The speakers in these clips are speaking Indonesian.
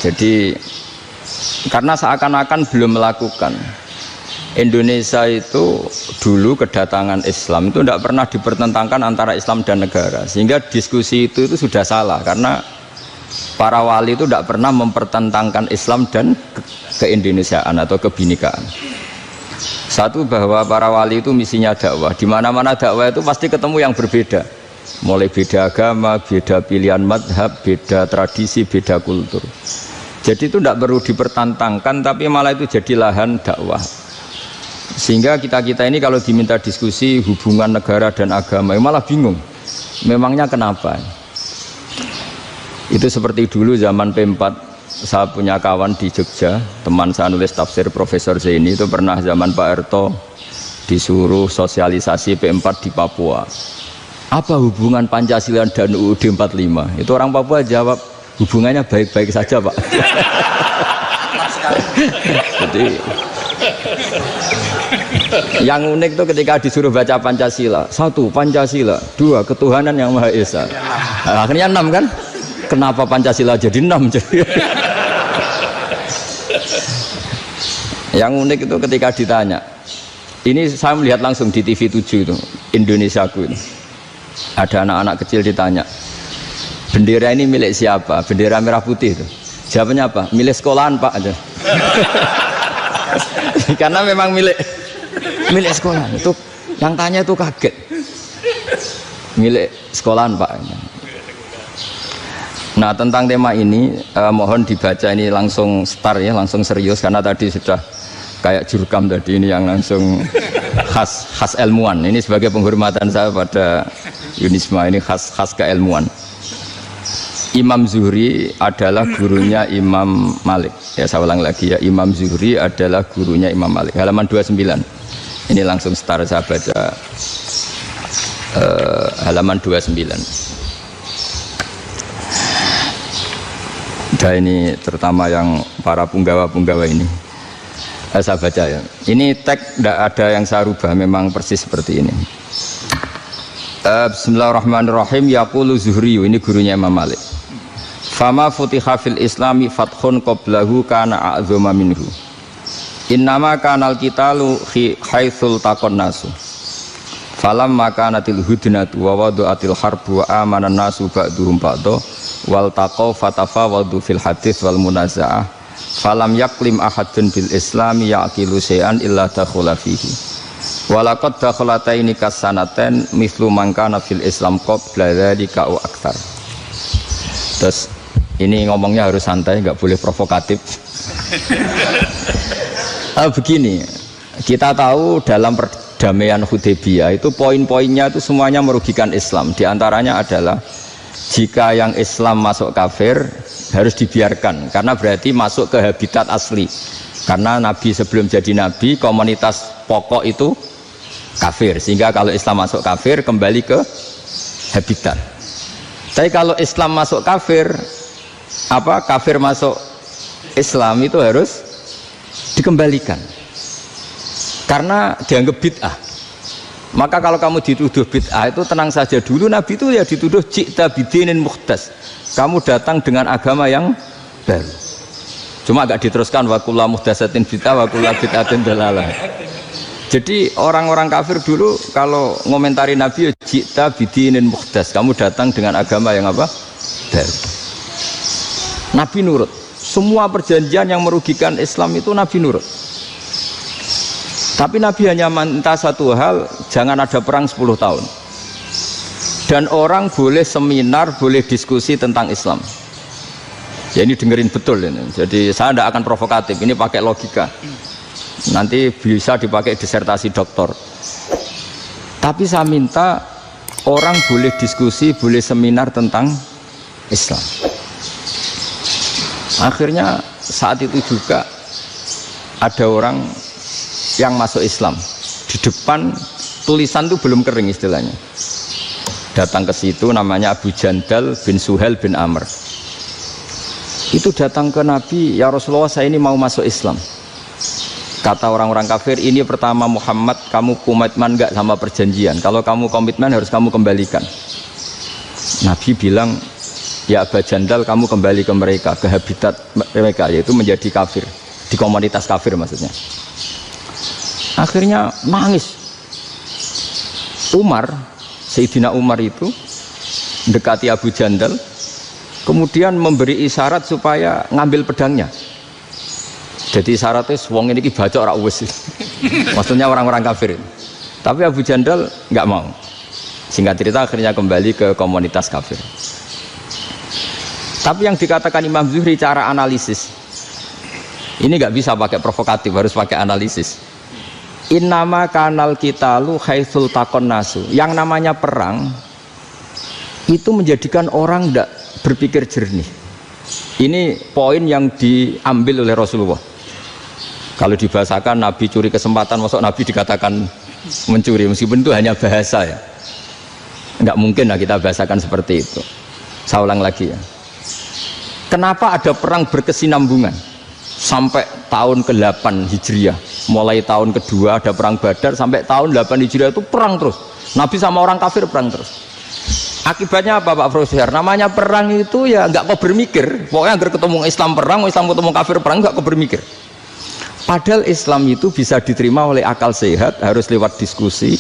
Jadi karena seakan-akan belum melakukan. Indonesia itu dulu kedatangan Islam itu tidak pernah dipertentangkan antara Islam dan negara, sehingga diskusi itu sudah salah karena para wali itu tidak pernah mempertentangkan Islam dan keindonesiaan atau kebinekaan. Satu, bahwa para wali itu misinya dakwah, di mana-mana dakwah itu pasti ketemu yang berbeda, mulai beda agama, beda pilihan madhab, beda tradisi, beda kultur. Jadi itu tidak perlu dipertentangkan, tapi malah itu jadi lahan dakwah. Sehingga kita ini kalau diminta diskusi hubungan negara dan agama malah bingung, memangnya kenapa? Itu seperti dulu zaman P4, saya punya kawan di Jogja, teman saya nulis tafsir Profesor Zaini, itu pernah zaman Pak Erto disuruh sosialisasi P4 di Papua. Apa hubungan Pancasila dan UUD 45? Itu orang Papua jawab, hubungannya baik-baik saja Pak. Jadi yang unik itu ketika disuruh baca Pancasila, 1 Pancasila, 2 ketuhanan yang Maha Esa. Nah, akhirnya 6 kan? Kenapa Pancasila jadi 6? Yang unik itu ketika ditanya, ini saya melihat langsung di TV 7 itu, Indonesiaku itu, ada anak-anak kecil ditanya, bendera ini milik siapa? Bendera merah putih itu. Jawabannya apa? Milik sekolahan Pak aja. Karena memang milik sekolah. Itu yang tanya itu kaget. Milik sekolahan Pak. Nah, tentang tema ini mohon dibaca ini langsung start ya, langsung serius, karena tadi sudah kayak jurkam tadi, ini yang langsung khas ilmuwan. Ini sebagai penghormatan saya pada Yunisma, ini khas keilmuan. Imam Zuhri adalah gurunya Imam Malik. Ya, saya ulang lagi ya, Imam Zuhri adalah gurunya Imam Malik. Halaman 29. Ini langsung start saya baca halaman 29. Dan ini terutama yang para punggawa-punggawa ini. Saya baca ya. Ini teks tidak ada yang saya rubah, memang persis seperti ini. Bismillahirrahmanirrahim. Yaqulu Zuhri, ini gurunya Imam Malik. Fama futiha fil islami fathun qablahu kana a'zama minhu. Innama kanal qitalu haitsul taqon nasu. Falam makanatil hudnatu wa wadu'atil harbu wa amana nasu ba'duhum ba'du wal taqaw fatafawadu fil hadits wal munaza'ah. Falam yaklim ahadun bil islami yaqilu syai'an illa dakhula fihi. Walaqad dakhalataini kasanaten mithlu man kana fil islam qabla dzalika au aktsar. Terus ini ngomongnya harus santai, nggak boleh provokatif. Begini, kita tahu dalam perdamaian Hudaybiyah itu poin-poinnya itu semuanya merugikan Islam. Di antaranya adalah jika yang Islam masuk kafir harus dibiarkan, karena berarti masuk ke habitat asli. Karena Nabi sebelum jadi Nabi, komunitas pokok itu kafir, sehingga kalau Islam masuk kafir kembali ke habitat. Tapi kalau Islam masuk kafir, kafir masuk Islam itu harus dikembalikan karena dianggap bid'ah. Maka kalau kamu dituduh bid'ah itu tenang saja dulu. Nabi itu ya dituduh ji'ta bidinin muhdas, kamu datang dengan agama yang baru. Cuma agak diteruskan wa kullu muhdasatin bid'ah wa kullu bid'atin dalalah. Jadi orang-orang kafir dulu kalau ngomentari Nabi, ji'ta bidinin muhdas, kamu datang dengan agama yang apa? Baru. Nabi nurut. Semua perjanjian yang merugikan Islam itu Nabi nurut. Tapi Nabi hanya minta satu hal, jangan ada perang 10 tahun. Dan orang boleh seminar, boleh diskusi tentang Islam. Ya ini dengerin betul ini. Jadi saya tidak akan provokatif, ini pakai logika. Nanti bisa dipakai disertasi doktor. Tapi saya minta orang boleh diskusi, boleh seminar tentang Islam. Akhirnya saat itu juga ada orang yang masuk Islam. Di depan tulisan itu belum kering istilahnya. Datang ke situ, namanya Abu Jandal bin Suhail bin Amr. Itu datang ke Nabi, ya Rasulullah, saya ini mau masuk Islam. Kata orang-orang kafir, ini pertama Muhammad, kamu komitmen enggak sama perjanjian? Kalau kamu komitmen harus kamu kembalikan. Nabi bilang, Ya Aba Jandal, kamu kembali ke mereka, ke habitat mereka, yaitu menjadi kafir, di komunitas kafir maksudnya. Akhirnya nangis. Umar, Sayyidina Umar itu mendekati Abu Jandal, kemudian memberi isyarat supaya ngambil pedangnya. Jadi isyaratnya wong ini baca ora wis. Maksudnya orang-orang kafir. Tapi Abu Jandal nggak mau. Singkat cerita akhirnya kembali ke komunitas kafir. Tapi yang dikatakan Imam Zuhri cara analisis ini nggak bisa pakai provokatif, harus pakai analisis. Innama kanal qitalu haitsul taqon nasu. Yang namanya perang itu menjadikan orang tidak berpikir jernih. Ini poin yang diambil oleh Rasulullah. Kalau dibahasakan Nabi curi kesempatan, masuk Nabi dikatakan mencuri, meskipun itu hanya bahasa ya. Enggak mungkin lah kita bahasakan seperti itu. Saya ulang lagi ya. Kenapa ada perang berkesinambungan sampai tahun ke-8 Hijriah? Mulai tahun kedua ada perang Badar sampai tahun 8 Hijriah itu perang terus. Nabi sama orang kafir perang terus. Akibatnya apa Pak Profesor? Namanya perang itu ya nggak kau bermikir. Pokoknya agar ketemu Islam perang, Islam ketemu kafir perang, nggak kau bermikir. Padahal Islam itu bisa diterima oleh akal sehat, harus lewat diskusi,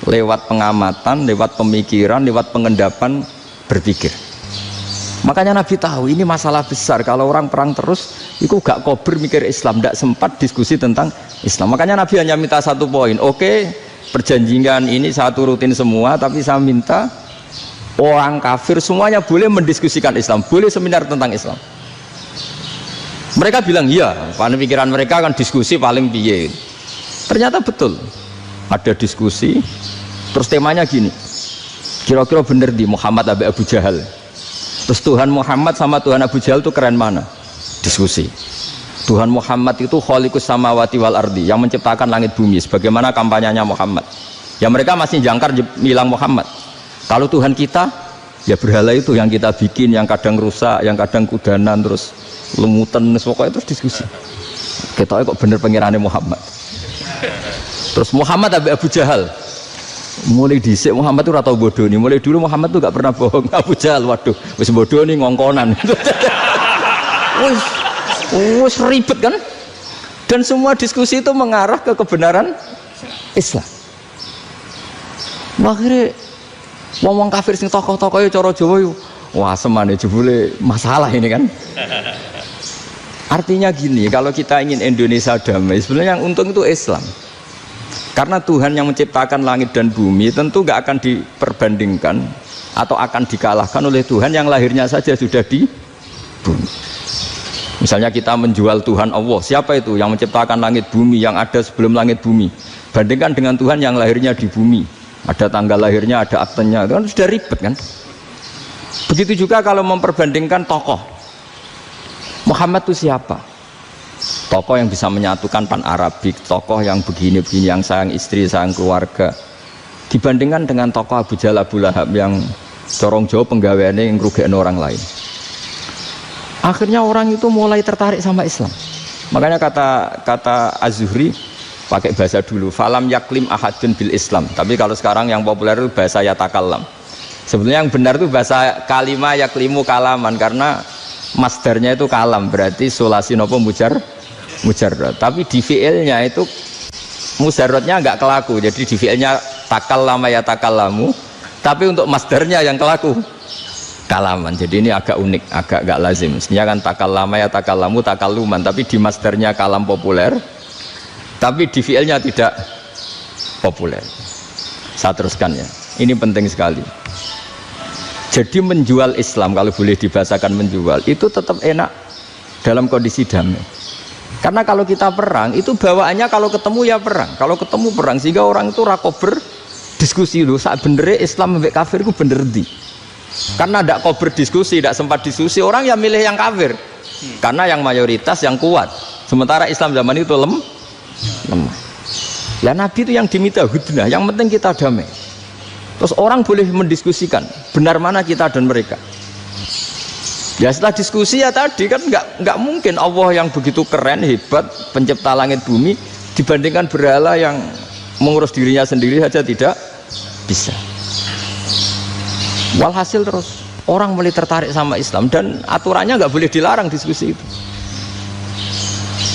lewat pengamatan, lewat pemikiran, lewat pengendapan berpikir. Makanya Nabi tahu ini masalah besar. Kalau orang perang terus, itu gak kau bermikir Islam, tidak sempat diskusi tentang Islam. Makanya Nabi hanya minta satu poin. Oke, perjanjian ini saya turutin semua, tapi saya minta orang kafir semuanya boleh mendiskusikan Islam, boleh seminar tentang Islam. Mereka bilang iya, pada pikiran mereka kan diskusi paling piye. Ternyata betul, ada diskusi. Terus temanya gini, kira-kira bener di Muhammad Abu Jahal. Terus Tuhan Muhammad sama Tuhan Abu Jahal itu keren mana? Diskusi. Tuhan Muhammad itu khaliqus samawati wal ardi, yang menciptakan langit bumi. Sebagaimana kampanyenya Muhammad. Ya mereka masih jangkar bilang Muhammad. Kalau Tuhan kita, ya berhala itu yang kita bikin, yang kadang rusak, yang kadang kudanan, terus lemutan, pokoknya terus diskusi. Kita kok bener pengirannya Muhammad. Terus Muhammad Abu Jahal. Mulai dhisik Muhammad itu ratau bodoh nih. Mulai dulu Muhammad tuh gak pernah bohong. Abu Jahal, waduh, wis bodoh nih ngongkonan. Wis ribet kan? Dan semua diskusi itu mengarah ke kebenaran Islam. Akhirnya ngomong kafir sing tokoh-tokohnya cara Jawa yuk, wah semane jebule masalah ini kan. Artinya gini, kalau kita ingin Indonesia damai, sebenarnya yang untung itu Islam. Karena Tuhan yang menciptakan langit dan bumi tentu gak akan diperbandingkan atau akan dikalahkan oleh Tuhan yang lahirnya saja sudah di bumi. Misalnya kita menjual Tuhan Allah, siapa itu yang menciptakan langit bumi, yang ada sebelum langit bumi, bandingkan dengan Tuhan yang lahirnya di bumi, ada tanggal lahirnya, ada aktenya, itu kan sudah ribet kan. Begitu juga kalau memperbandingkan tokoh, Muhammad itu siapa? Tokoh yang bisa menyatukan pan Arabik, tokoh yang begini-begini, yang sayang istri, sayang keluarga, dibandingkan dengan tokoh Abu Jahal, Abu Lahab yang corong jauh penggaweannya yang ngerugikan orang lain. Akhirnya orang itu mulai tertarik sama Islam. Makanya kata Az-Zuhri pakai bahasa dulu, falam yaklim ahadun bil Islam. Tapi kalau sekarang yang populer itu bahasa yatakallam. Sebenarnya yang benar itu bahasa kalimah yaklimu kalaman, karena masdarnya itu kalam, berarti sulasi nopo mujarrad. Tapi di fiilnya itu mujarradnya enggak kelaku. Jadi di fiilnya takallama ya takallamu, tapi untuk masdarnya yang kelaku kalaman. Jadi ini agak unik, agak enggak lazim. Mestinya kan takallama ya takallamu takalluman, tapi di masdarnya kalam populer, tapi di fiilnya tidak populer. Saya teruskan ya. Ini penting sekali. Jadi menjual Islam, kalau boleh dibahasakan menjual, itu tetap enak dalam kondisi damai. Karena kalau kita perang, itu bawaannya kalau ketemu ya perang. Kalau ketemu perang, sehingga orang itu rakober diskusi dulu. Saat benernya Islam sampai kafir itu bener di. Karena tidak kober diskusi, tidak sempat diskusi, orang yang milih yang kafir. Karena yang mayoritas yang kuat. Sementara Islam zaman itu lemah. Ya Nabi itu yang diminta hudnah, yang penting kita damai. Terus orang boleh mendiskusikan benar mana kita dan mereka. Ya setelah diskusi ya tadi kan nggak mungkin Allah yang begitu keren hebat pencipta langit bumi dibandingkan berhala yang mengurus dirinya sendiri saja tidak bisa. Walhasil terus orang mulai tertarik sama Islam dan aturannya nggak boleh dilarang diskusi itu.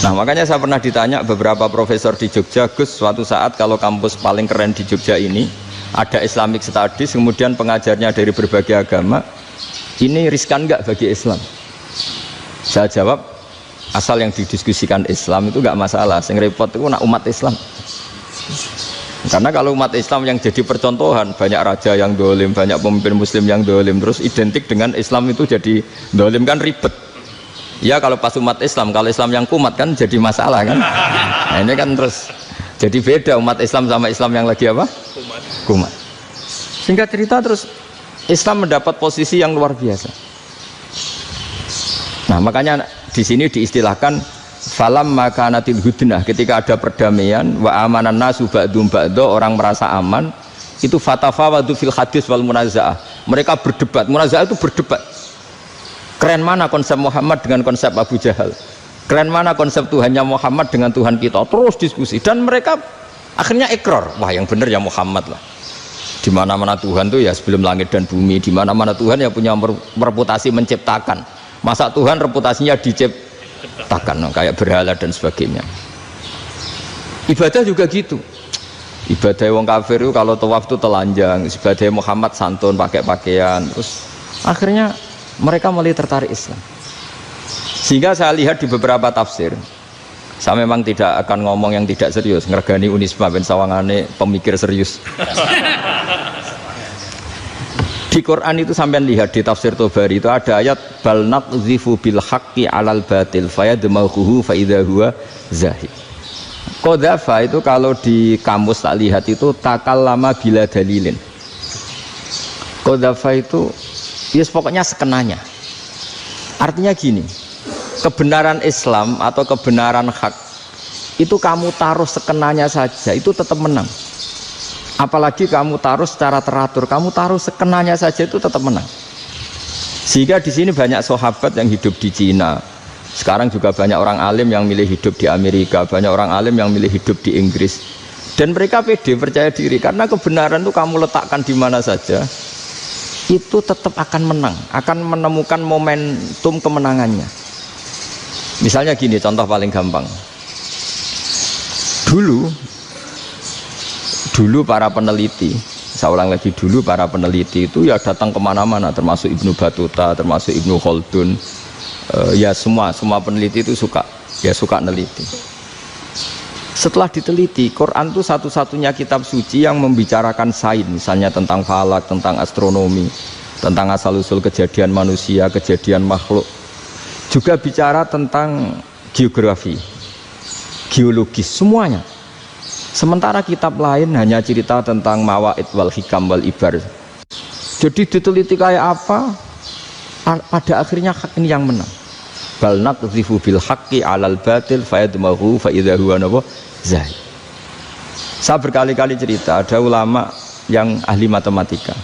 Nah makanya saya pernah ditanya beberapa profesor di Jogja, Gus, suatu saat kalau kampus paling keren di Jogja ini ada Islamic Studies, kemudian pengajarnya dari berbagai agama, ini riskan nggak bagi Islam? Saya jawab, asal yang didiskusikan Islam itu nggak masalah, yang repot itu nak umat Islam. Karena kalau umat Islam yang jadi percontohan, banyak raja yang dolim, banyak pemimpin muslim yang dolim, terus identik dengan Islam itu jadi dolim, kan ribet. Ya kalau pas umat Islam, kalau Islam yang kumat kan jadi masalah kan. Nah ini kan terus jadi beda umat Islam sama Islam yang lagi apa? Kumat. Singkat cerita terus Islam mendapat posisi yang luar biasa. Nah makanya di sini diistilahkan falam makanatil hudnah, ketika ada perdamaian wa amanan nasu ba'dum ba'do, orang merasa aman, itu fatafawadu fil hadis wal munazaah, mereka berdebat. Munazaah itu berdebat, keren mana konsep Muhammad dengan konsep Abu Jahal, keren mana konsep Tuhannya Muhammad dengan Tuhan kita, terus diskusi. Dan mereka akhirnya ikrar, wah yang benar ya Muhammad lah, di mana-mana Tuhan tuh ya sebelum langit dan bumi, di mana-mana Tuhan ya punya reputasi menciptakan, masa Tuhan reputasinya diciptakan kayak berhala dan sebagainya. Ibadah juga gitu, ibadah wong kafir itu kalau tawaf itu telanjang, ibadah Muhammad santun pakai pakaian. Terus akhirnya mereka mulai tertarik Islam. Sehingga saya lihat di beberapa tafsir, saya memang tidak akan ngomong yang tidak serius, ngergani Unisba ben sawangane pemikir serius. Di Quran itu sampean lihat di tafsir Tobari itu ada ayat bal naqzifu bil haqqi 'alal batil fayadmaghuhu fa idza huwa zahid. Qadzafa itu kalau di kamus tak lihat itu takallama bila dalilin. Qadzafa itu ya pokoknya sekenanya. Artinya gini, kebenaran Islam atau kebenaran hak itu kamu taruh sekenanya saja itu tetap menang. Apalagi kamu taruh secara teratur, kamu taruh sekenanya saja itu tetap menang. Sehingga di sini banyak sahabat yang hidup di Cina. Sekarang juga banyak orang alim yang milih hidup di Amerika, banyak orang alim yang milih hidup di Inggris. Dan mereka pede, percaya diri, karena kebenaran itu kamu letakkan di mana saja, itu tetap akan menang, akan menemukan momentum kemenangannya. Misalnya gini, contoh paling gampang. Dulu para peneliti, saya ulang lagi, dulu para peneliti itu ya datang kemana-mana, termasuk Ibnu Battuta, termasuk Ibnu Khaldun, ya semua peneliti itu suka neliti. Setelah diteliti, Quran itu satu-satunya kitab suci yang membicarakan sains, misalnya tentang falak, tentang astronomi, tentang asal-usul kejadian manusia, kejadian makhluk, juga bicara tentang geografi, geologis, semuanya. Sementara kitab lain hanya cerita tentang mawaid wal hikam wal ibar. Jadi diteliti kayak apa, pada akhirnya hak ini yang menang. Bal naqzifu bil haqqi 'alal batil fayadmaghu fa idza huwa zahid. Saya berkali-kali cerita, ada ulama yang ahli matematika.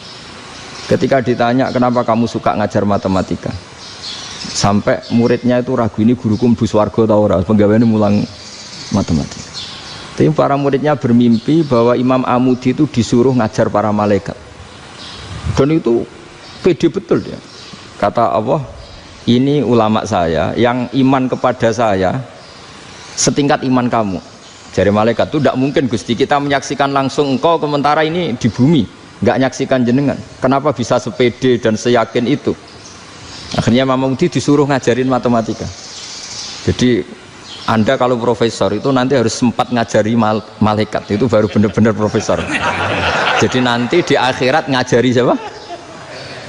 Ketika ditanya kenapa kamu suka ngajar matematika, sampai muridnya itu ragu, ini guruku mlebu swarga ta ora, penggaweane mulang matematika. Tapi para muridnya bermimpi bahwa Imam Amudi itu disuruh ngajar para malaikat. Dan itu pede betul dia. Kata Allah, ini ulama saya yang iman kepada saya setingkat iman kamu. Jadi malaikat itu tidak mungkin Gusti, kita menyaksikan langsung engkau, sementara ini di bumi nggak nyaksikan jenengan. Kenapa bisa sepede dan seyakin itu? Akhirnya Imam Amudi disuruh ngajarin matematika. Jadi Anda kalau profesor itu nanti harus sempat ngajari malaikat, itu baru benar-benar profesor. Jadi nanti di akhirat ngajari siapa?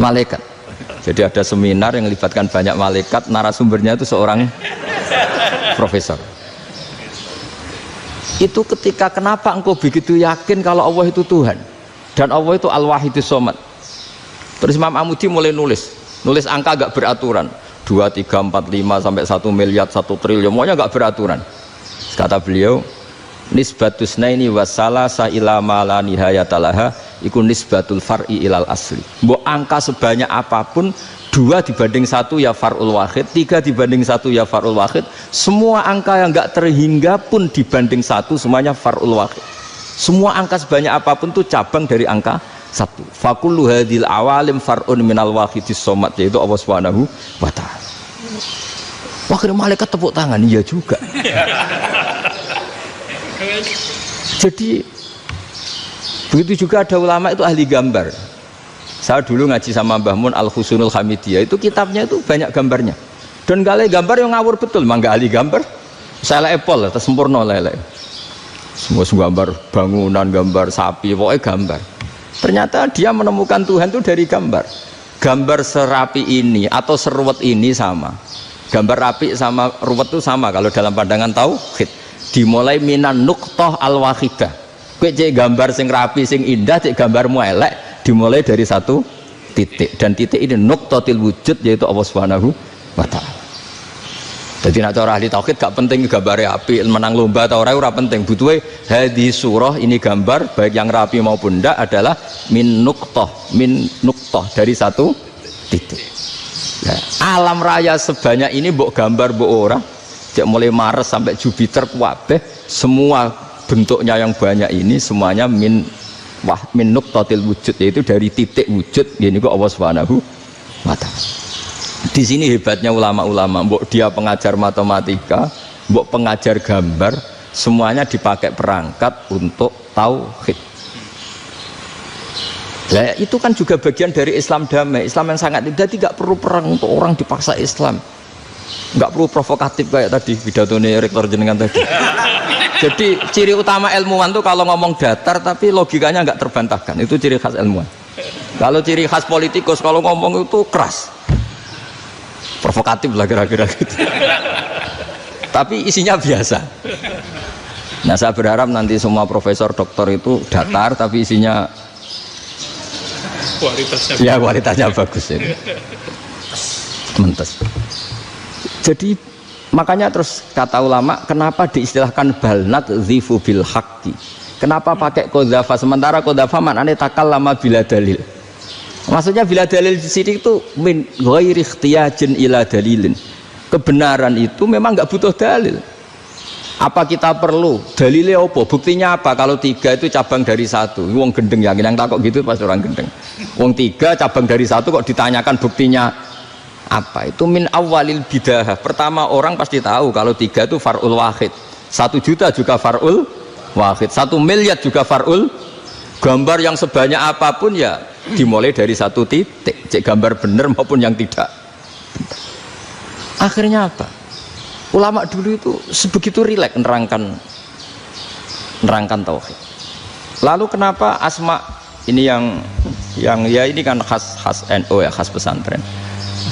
Malaikat. Jadi ada seminar yang melibatkan banyak malaikat, narasumbernya itu seorang profesor. Itu ketika kenapa engkau begitu yakin kalau Allah itu Tuhan dan Allah itu Al-Wahidus Shomad. Terus Imam Amudi mulai nulis angka agak beraturan, 2, 3, 4, 5 sampai 1 miliar, 1 triliun, semuanya enggak beraturan. Kata beliau, nisbatus naini wasalasa ila ma la nihayatalaha iku nisbatul far'i ilal asli. Mbok angka sebanyak apapun, 2 dibanding 1 ya far'ul wahid, 3 dibanding 1 ya far'ul wahid. Semua angka yang enggak terhingga pun dibanding 1 semuanya far'ul wahid. Semua angka sebanyak apapun itu cabang dari angka satu. Fakullu hadil awalim far'un minal wahidis somad, yaitu Allah Subhanahu wa ta'ala. Akhirnya malaikat tepuk tangan, iya juga. Jadi begitu juga ada ulama itu ahli gambar. Saya dulu ngaji sama Mbah Mun Al-Husunul Hamidiyah, itu kitabnya itu banyak gambarnya. Dan kali gambar yang ngawur betul, mangga ahli gambar. Saya epol, terus sempurna lele. Semua gambar bangunan, gambar sapi, pokoknya gambar. Ternyata dia menemukan Tuhan itu dari gambar. Gambar serapi ini atau seruwet ini sama. Gambar rapi sama ruwet itu sama kalau dalam pandangan tauhid. Dimulai minan nuqtah al-wahidah. Kowe cek gambar sing rapi, sing indah, cek gambarmu elek, dimulai dari satu titik. Dan titik ini nuqtatil wujud, yaitu Allah Subhanahu wa ta'ala. Jadi nak cara ahli tauhid gak penting gambare api, menang lomba atau ora penting. Butuhe hadis surah ini gambar baik yang rapi maupun ndak adalah min nuqtah dari satu titik. Ya, alam raya sebanyak ini mbok gambar mbok ora, cek mulai Mars sampai Jupiter kabeh semua bentuknya yang banyak ini semuanya min nuqtatil wujud, yaitu dari titik wujud. Gini kok Allah Subhanahu wa ta'ala. Di sini hebatnya ulama-ulama, mbok dia pengajar matematika, mbok pengajar gambar, semuanya dipakai perangkat untuk tauhid. Nah, itu kan juga bagian dari Islam damai, Islam yang sangat tidak perlu perang untuk orang dipaksa Islam, nggak perlu provokatif kayak tadi pidatone rektor jenengan tadi. Jadi ciri utama ilmuwan tuh kalau ngomong datar tapi logikanya nggak terbantahkan, itu ciri khas ilmuwan. Kalau ciri khas politikus kalau ngomong itu keras, provokatif lah kira-kira gitu. Tapi isinya biasa. Nah, saya berharap nanti semua profesor doktor itu datar tapi isinya kualitasnya bagus ya. Mentes. Jadi makanya terus kata ulama, kenapa diistilahkan balnat zifu bil haqqi? Kenapa pakai qadzafa sementara qadzafa maknanya takallama bila dalil? Maksudnya bila dalil di sini itu min ghairi ikhtiyajin ila dalilin. Kebenaran itu memang nggak butuh dalil. Apa kita perlu dalilnya apa? Buktinya apa? Kalau tiga itu cabang dari satu. Wong gendeng yakin yang takut gitu pas orang gendeng. Wong tiga cabang dari satu kok ditanyakan buktinya apa? Itu min awalil bidah. Pertama orang pasti tahu kalau tiga itu far'ul wahid. 1 juta juga far'ul wahid. 1 miliar juga far'ul. Gambar yang sebanyak apapun ya dimulai dari satu titik, cek gambar bener maupun yang tidak. Akhirnya apa? Ulama dulu itu sebegitu rileks nerangkan tauhid. Lalu kenapa asma ini yang ya ini kan khas NU ya, khas pesantren.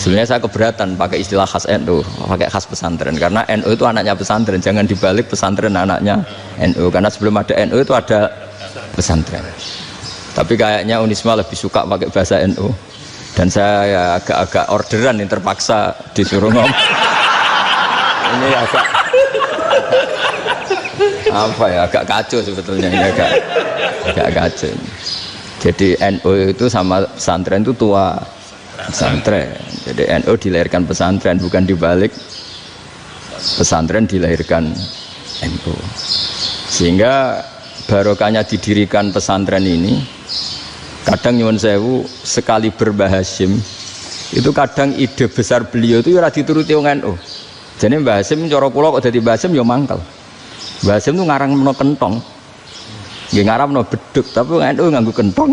Sebenarnya saya keberatan pakai istilah khas NU, pakai khas pesantren karena NU itu anaknya pesantren, jangan dibalik pesantren anaknya NU, karena sebelum ada NU itu ada pesantren. Tapi kayaknya Unisma lebih suka pakai bahasa NU dan saya ya agak-agak orderan yang terpaksa disuruh ngomong. Ini agak apa ya, agak kacau sebetulnya ini, agak kacau. Jadi NU itu sama pesantren itu tua pesantren. Jadi NU dilahirkan pesantren, bukan dibalik pesantren dilahirkan NU. Sehingga barokahnya didirikan pesantren ini, kadang nyuwun sewu sekali Mbah Hasyim itu kadang ide besar beliau itu ora dituruti wong NU. Jadi Mbah Hasyim cara kula kok dadi Mbah Hasyim ya mangkel. Mbah Hasyim itu ngarangno kentong. Nggih ngaramno beduk, tapi wong NU nganggo kentong.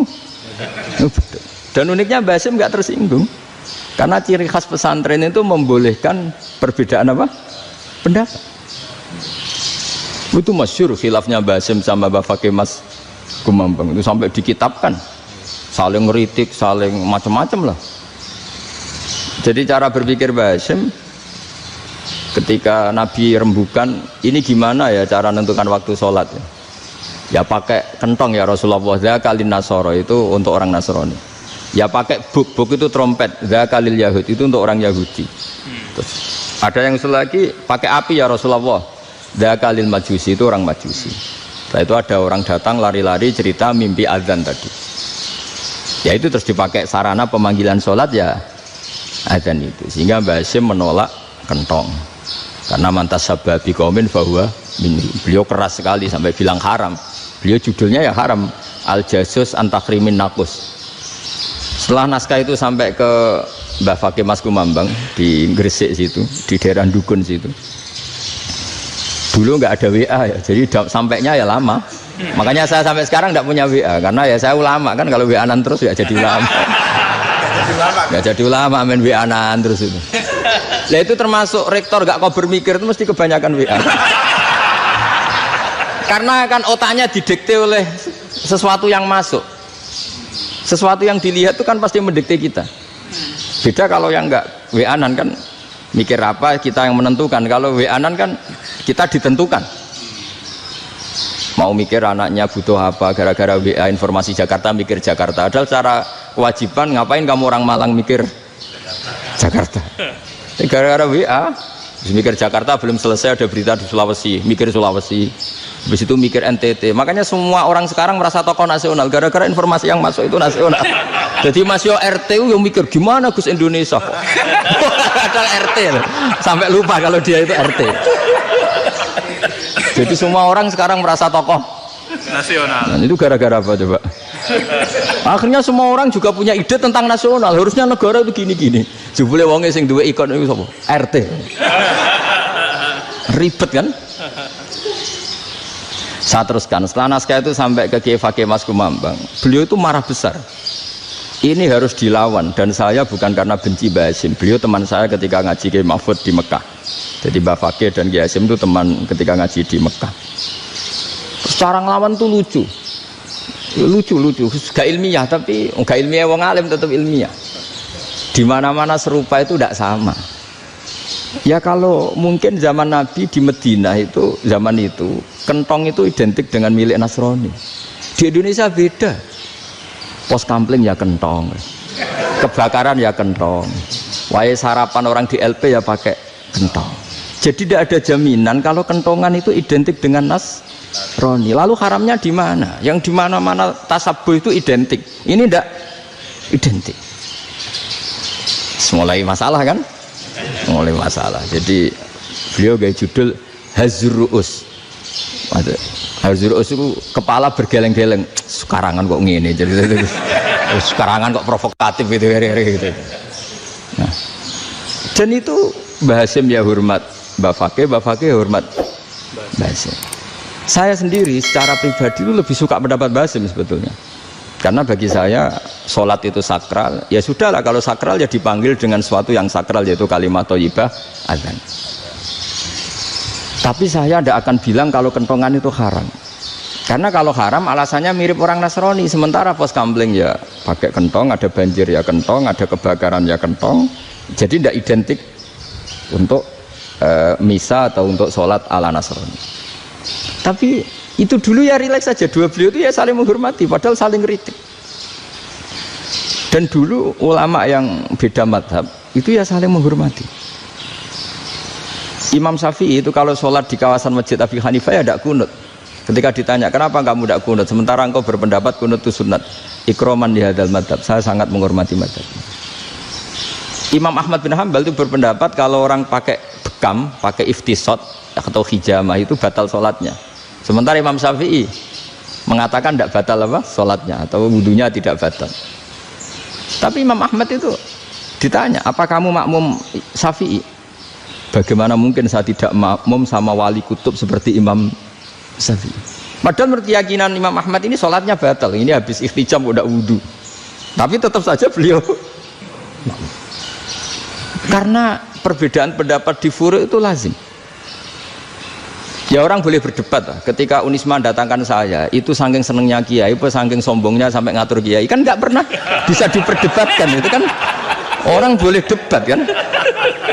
Beduk. Dan uniknya Mbah Hasyim enggak tersinggung. Karena ciri khas pesantren itu membolehkan perbedaan apa? Pendapat. Itu masyhur khilafnya Mbah Hasyim sama Mbah Fakih Mas Gumambang itu sampai dikitabkan. Saling ngeritik, saling macam-macam lah. Jadi cara berpikir Mbah Hasyim ketika Nabi rembukan, ini gimana ya cara menentukan waktu sholat ya? Ya pakai kentong ya Rasulullah, zakalin nasoro itu untuk orang Nasrani. Ya pakai buk itu trompet, zakalil Yahud itu untuk orang Yahudi. Terus ada yang lagi pakai api ya Rasulullah, zakalil Majusi itu orang Majusi. Setelah itu ada orang datang lari-lari cerita mimpi azan tadi. Ya itu terus dipakai sarana pemanggilan sholat ya azan itu. Sehingga Mbah Hasyim menolak kentong. Karena mantas sababi qaumin fahuwa minhum. Beliau keras sekali sampai bilang haram. Beliau judulnya ya haram. Al-Jasus Antakrimin Nakus. Setelah naskah itu sampai ke Mbah Fakih Mas Kumambang di Gresik situ, di daerah Dukun situ. Dulu nggak ada WA ya, jadi sampainya ya lama. Makanya saya sampai sekarang nggak punya WA, karena ya saya ulama kan, kalau WA-an terus ya jadi ulama. Nggak jadi ulama, main WA-an terus itu. Nah itu termasuk rektor nggak kau bermikir itu mesti kebanyakan WA. Karena kan otaknya didikte oleh sesuatu yang masuk, sesuatu yang dilihat itu kan pasti mendikte kita. Beda kalau yang nggak WA-an kan mikir apa kita yang menentukan. Kalau WA-an kan kita ditentukan. Mau mikir anaknya butuh apa, gara-gara WA informasi Jakarta mikir Jakarta. Padahal secara kewajiban ngapain kamu orang Malang mikir Jakarta? Gara-gara WA mikir Jakarta, belum selesai ada berita di Sulawesi, mikir Sulawesi. Habis itu mikir NTT. Makanya semua orang sekarang merasa tokoh nasional gara-gara informasi yang masuk itu nasional. Jadi Mas Yo RT yang mikir gimana Gus Indonesia kok. Padahal RT loh. Sampai lupa kalau dia itu RT. Jadi semua orang sekarang merasa tokoh nasional. Nah, itu gara-gara apa coba? Akhirnya semua orang juga punya ide tentang nasional. Harusnya negara itu gini-gini. Jebule wonge sing duwe ikon itu sapa? RT. Ribet kan? Saya teruskan. Setelah naskah itu sampai ke Kiai Fakih Mas Kumambang. Beliau itu marah besar. Ini harus dilawan, dan saya bukan karena benci Mbah Hasyim. Beliau teman saya ketika ngaji Kiai Mahfud di Mekah. Jadi Mbah Fakih dan Kiai Hasyim itu teman ketika ngaji di Mekah. Secara ngelawan tuh lucu, gak ilmiah, tapi gak ilmiah wong alim tetap ilmiah. Di mana-mana serupa itu tidak sama. Ya kalau mungkin zaman Nabi di Madinah itu, zaman itu kentong itu identik dengan milik Nasrani. Di Indonesia beda. Pos kampling ya kentong, kebakaran ya kentong, wae sarapan orang di LP ya pakai kentong. Jadi tidak ada jaminan kalau kentongan itu identik dengan Nasrani. Lalu haramnya di mana? Yang di mana-mana tasabuh itu identik. Ini tidak identik. Mulai masalah kan? Mulai masalah. Jadi beliau gaya judul Hazruus. Hazruus itu kepala bergeleng-geleng. Sekarangan kok ngene, jadi sekarangan kok provokatif gitu, gitu. Nah, dan itu Mbah Hasyim ya hormat Mbah Fakih hormat Mbah Hasyim. Saya sendiri secara pribadi itu lebih suka pendapat Mbah Hasyim sebetulnya, karena bagi saya sholat itu sakral. Ya sudahlah, kalau sakral ya dipanggil dengan sesuatu yang sakral, yaitu kalimat thayyibah azan. Tapi saya tidak akan bilang kalau kentongan itu haram. Karena kalau haram alasannya mirip orang Nasrani. Sementara pos kampling ya pakai kentong, ada banjir ya kentong, ada kebakaran ya kentong. Jadi tidak identik untuk misa atau untuk sholat ala Nasrani. Tapi itu dulu ya rileks saja. Dua beliau itu ya saling menghormati, padahal saling kritik. Dan dulu ulama yang beda madhab itu ya saling menghormati. Imam Syafi'i itu kalau sholat di kawasan Masjid Abi Hanifah ya tidak kunut. Ketika ditanya kenapa kamu tidak kunut, sementara engkau berpendapat kunut itu sunat, ikroman di hadal madhab, saya sangat menghormati madhab. Imam Ahmad bin Hanbal itu berpendapat kalau orang pakai bekam, pakai iftisot atau hijamah itu batal sholatnya. Sementara Imam Syafi'i mengatakan tidak batal apa sholatnya, atau wudunya tidak batal. Tapi Imam Ahmad itu ditanya, apa kamu makmum Syafi'i? Bagaimana mungkin saya tidak makmum sama wali kutub seperti Imam Syafi'i? Padahal menurut keyakinan Imam Ahmad ini sholatnya batal, ini habis ikhtijam udah wudhu, tapi tetap saja beliau karena perbedaan pendapat di furu' itu lazim. Ya orang boleh berdebat lah. Ketika Unisma datangkan saya itu saking senengnya kiai, apa saking sombongnya sampai ngatur kiai, kan nggak pernah bisa diperdebatkan. Itu kan orang boleh debat kan,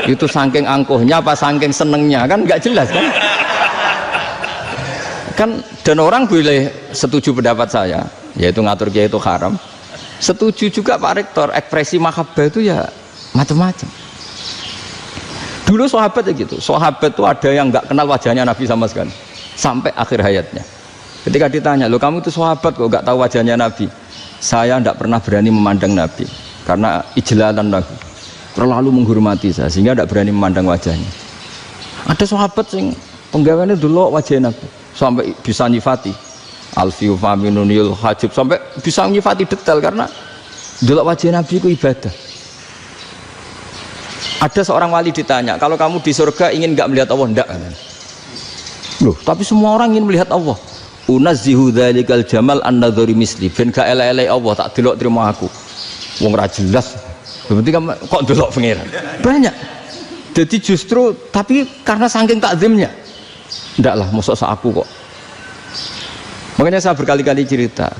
itu saking angkuhnya apa saking senengnya, kan nggak jelas kan, dan orang boleh setuju pendapat saya, yaitu ngatur kiai itu haram. Setuju juga Pak Rektor, ekspresi mahabbah itu ya macam-macam. Dulu sahabat ya gitu, sahabat itu ada yang nggak kenal wajahnya Nabi sama sekali sampai akhir hayatnya. Ketika ditanya, loh kamu itu sahabat kok nggak tahu wajahnya Nabi? Saya tidak pernah berani memandang Nabi karena ijlalan Nabi, terlalu menghormati saya sehingga tidak berani memandang wajahnya. Ada sahabat yang penggawaannya dulu wajah Nabi sampai bisa nyifati, Alfiu faminunil hajib sampai bisa nyifati detail karena delok wajah Nabi itu ibadah. Ada seorang wali ditanya, kalau kamu di surga ingin nggak melihat Allah? Enggak. Loh, tapi semua orang ingin melihat Allah. Unazzihu dzalikal jamal an-nadhari misli. Ben gak elek-elek Allah tak delok terima aku. Wong ra jelas. Berarti kok delok pangeran. Banyak. Jadi justru tapi karena saking takzimnya. Enggak lah, mosok sak aku kok. Makanya saya berkali-kali cerita.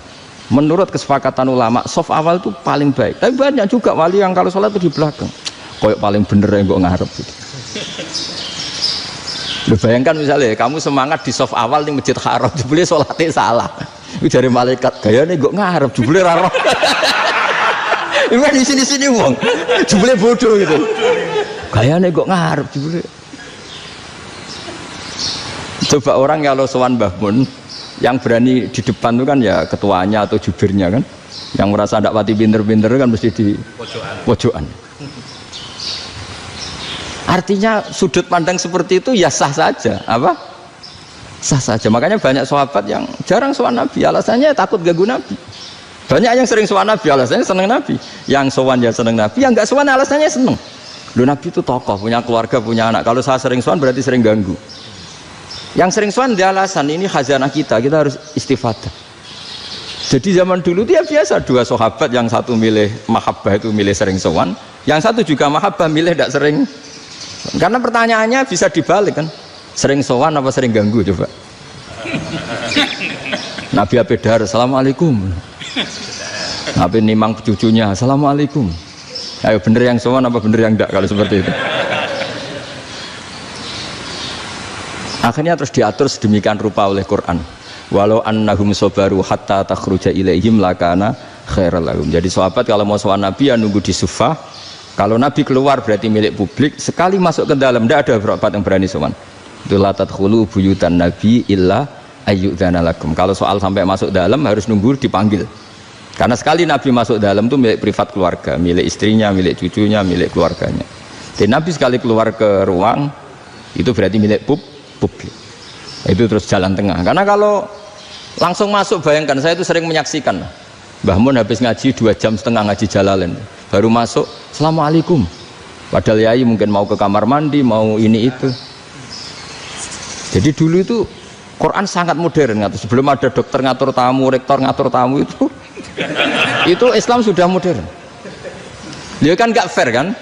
Menurut kesepakatan ulama, soft awal itu paling baik. Tapi banyak juga wali yang kalau sholat itu di belakang. Koyok paling bener yang gue ngarep gitu. Lu bayangkan misalnya kamu semangat di soft awal di masjid haram, jebule sholatnya salah. Itu dari malaikat gaya nih gue ngarep, jebule raro. Ini di sini wong, jebule bodoh gitu. Gaya nih gue ngarep, jebule. Coba orang kalau sowan Mbah Mun, yang berani di depan itu kan ya ketuanya atau jubirnya kan, yang merasa tidak pati pinter-pinter kan mesti di pojokan. Artinya sudut pandang seperti itu ya sah saja, apa? Sah saja. Makanya banyak sahabat yang jarang sowan Nabi, alasannya takut ganggu Nabi. Banyak yang sering sowan Nabi, alasannya seneng Nabi. Yang sowan ya seneng Nabi, yang nggak sowan alasannya seneng. Loh, Nabi itu tokoh, punya keluarga, punya anak. Kalau saya sering sowan berarti sering ganggu. Yang sering sowan dia alasan ini khazanah kita harus istifadah. Jadi zaman dulu dia biasa dua sahabat, yang satu milih mahabbah itu milih sering sowan, yang satu juga mahabbah milih tidak sering. Karena pertanyaannya bisa dibalik kan, sering sowan apa sering ganggu coba. Nabi Abedar, assalamualaikum. Nabi nimang cucunya, assalamualaikum. Ayo bener yang sowan apa bener yang enggak kalau seperti itu. Akhirnya terus diatur sedemikian rupa oleh Quran. Walau annahum sabaru hatta takhruja ilaihim lakana khairal lahum. Jadi sahabat kalau mau sowan Nabi ya nunggu di Sufah. Kalau Nabi keluar berarti milik publik. Sekali masuk ke dalam tidak ada sahabat yang berani sowan. Itu la tadkhulu buyutan Nabi illa ayyudzana lakum. Kalau soal sampai masuk dalam harus nunggu dipanggil. Karena sekali Nabi masuk dalam itu milik privat keluarga, milik istrinya, milik cucunya, milik keluarganya. Dan Nabi sekali keluar ke ruang itu berarti milik publik. Itu terus jalan tengah. Karena kalau langsung masuk, bayangkan saya itu sering menyaksikan. Mbah Mun habis ngaji 2,5 jam ngaji Jalalain, baru masuk, assalamualaikum. Padahal yai mungkin mau ke kamar mandi, mau ini itu. Jadi dulu itu Quran sangat modern. Sebelum ada dokter ngatur tamu, rektor ngatur tamu itu Islam sudah modern. Dia kan gak fair kan?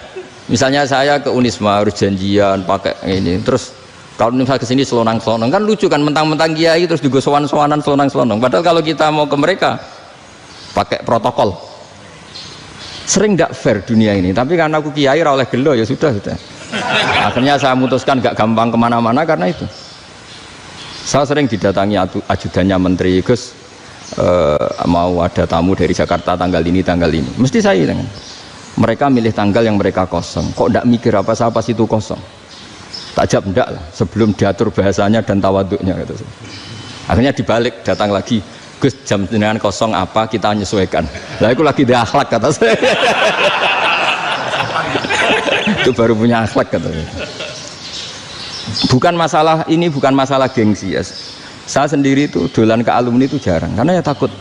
Misalnya saya ke Unisma harus janjian pakai ini, terus kalau misalnya kesini selonang-selonang kan lucu kan, mentang-mentang kiai terus juga sowan-sowanan selonang-selonang. Padahal kalau kita mau ke mereka pakai protokol, sering gak fair dunia ini. Tapi karena aku kiai oleh gelo ya sudah. Akhirnya saya memutuskan gak gampang kemana-mana karena itu. Saya sering didatangi ajudannya menteri, Gus mau ada tamu dari Jakarta tanggal ini, mesti saya dengan mereka milih tanggal yang mereka kosong. Kok ndak mikir apa saya pas itu kosong? Tak jawab ndak lah, sebelum diatur bahasanya dan tawaduknya gitu. Akhirnya dibalik, datang lagi, Gus jam jenengan kosong apa, kita menyesuaikan. Lah itu lagi di akhlak kata saya. Itu baru punya akhlak katanya. Bukan masalah ini, bukan masalah gengsi ya. Saya sendiri itu dolan ke alumni itu jarang, karena ya takut.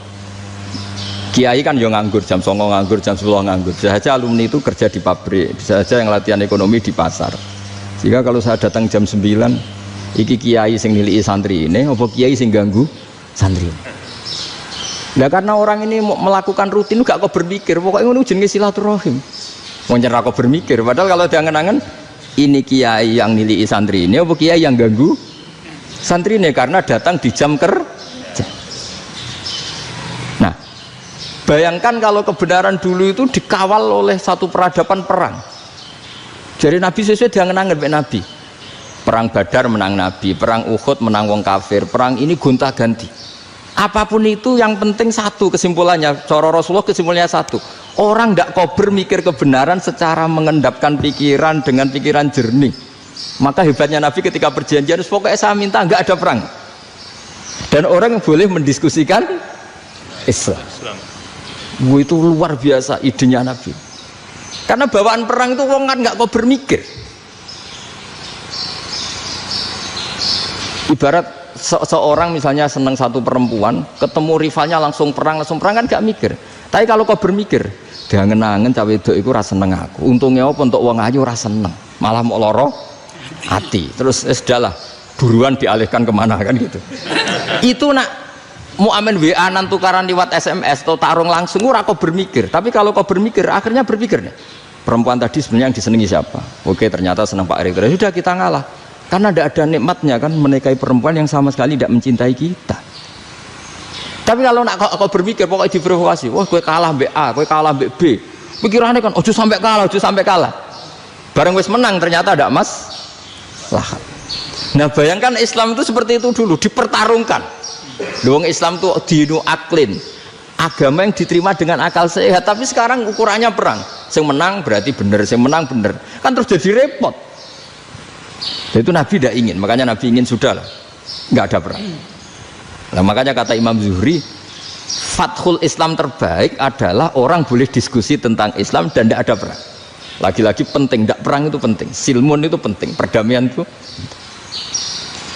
Kiai kan yang nganggur, jam 9 nganggur, jam 10 nganggur. Bisa saja alumni itu kerja di pabrik, bisa saja yang latihan ekonomi di pasar. Sehingga kalau saya datang jam 9, iki kiai sing nilai santri ini, apa kiai sing ganggu santri. Nah karena orang ini melakukan rutin, gak kok berpikir, pokoknya ini jenenge silaturahim. Mau nyerah kok berpikir, padahal kalau diangen-angen, ini kiai yang nilai santri ini, apa kiai yang ganggu santri ini karena datang di jam kerja. Nah, bayangkan kalau kebenaran dulu itu dikawal oleh satu peradaban perang. Jadi Nabi sesuai diangen-angen Nabi. Perang Badar menang Nabi, perang Uhud menang wong kafir, perang ini gonta-ganti. Apapun itu yang penting satu kesimpulannya, cara Rasulullah kesimpulannya satu. Orang tidak kober mikir kebenaran secara mengendapkan pikiran dengan pikiran jernih. Maka hebatnya Nabi ketika perjanjian, pokoknya saya minta nggak ada perang. Dan orang boleh mendiskusikan Islam. Itu luar biasa idenya Nabi. Karena bawaan perang itu wong kan nggak kok bermikir. Ibarat seorang misalnya seneng satu perempuan, ketemu rivalnya langsung perang kan gak mikir. Tapi kalau kau bermikir, dia ngenangen cawe wedok iku ora seneng aku. Untungnya apa untuk wong ayu ora seneng, malah mau loro hati. Terus sudahlah, buruan dialihkan kemana kan gitu. Itu nak mau amen WA nan tukaran lewat SMS atau tarung langsung ora kau bermikir. Tapi kalau kau bermikir, akhirnya berpikir nih. Perempuan tadi sebenarnya yang disenangi siapa? Oke, ternyata senang Pak Erick. Sudah kita ngalah. Karena tidak ada nikmatnya kan menikahi perempuan yang sama sekali tidak mencintai kita. Tapi kalau nak kau berpikir pokoknya diprovokasi, wah gue kalah mbak A, gue kalah mbak B. Pikirannya kan, ojo sampai kalah. Bareng wis menang ternyata ada lah. Nah bayangkan Islam itu seperti itu dulu, dipertarungkan. Doang Islam itu dinu aklin, agama yang diterima dengan akal sehat. Tapi sekarang ukurannya perang. Yang menang berarti benar, yang menang benar. Kan terus jadi repot. Dan itu Nabi tidak ingin, makanya Nabi ingin sudah lah, nggak ada perang. Nah, makanya kata Imam Zuhri, fathul Islam terbaik adalah orang boleh diskusi tentang Islam dan tidak ada perang. Lagi-lagi penting, tidak perang itu penting, silmun itu penting, perdamaian itu.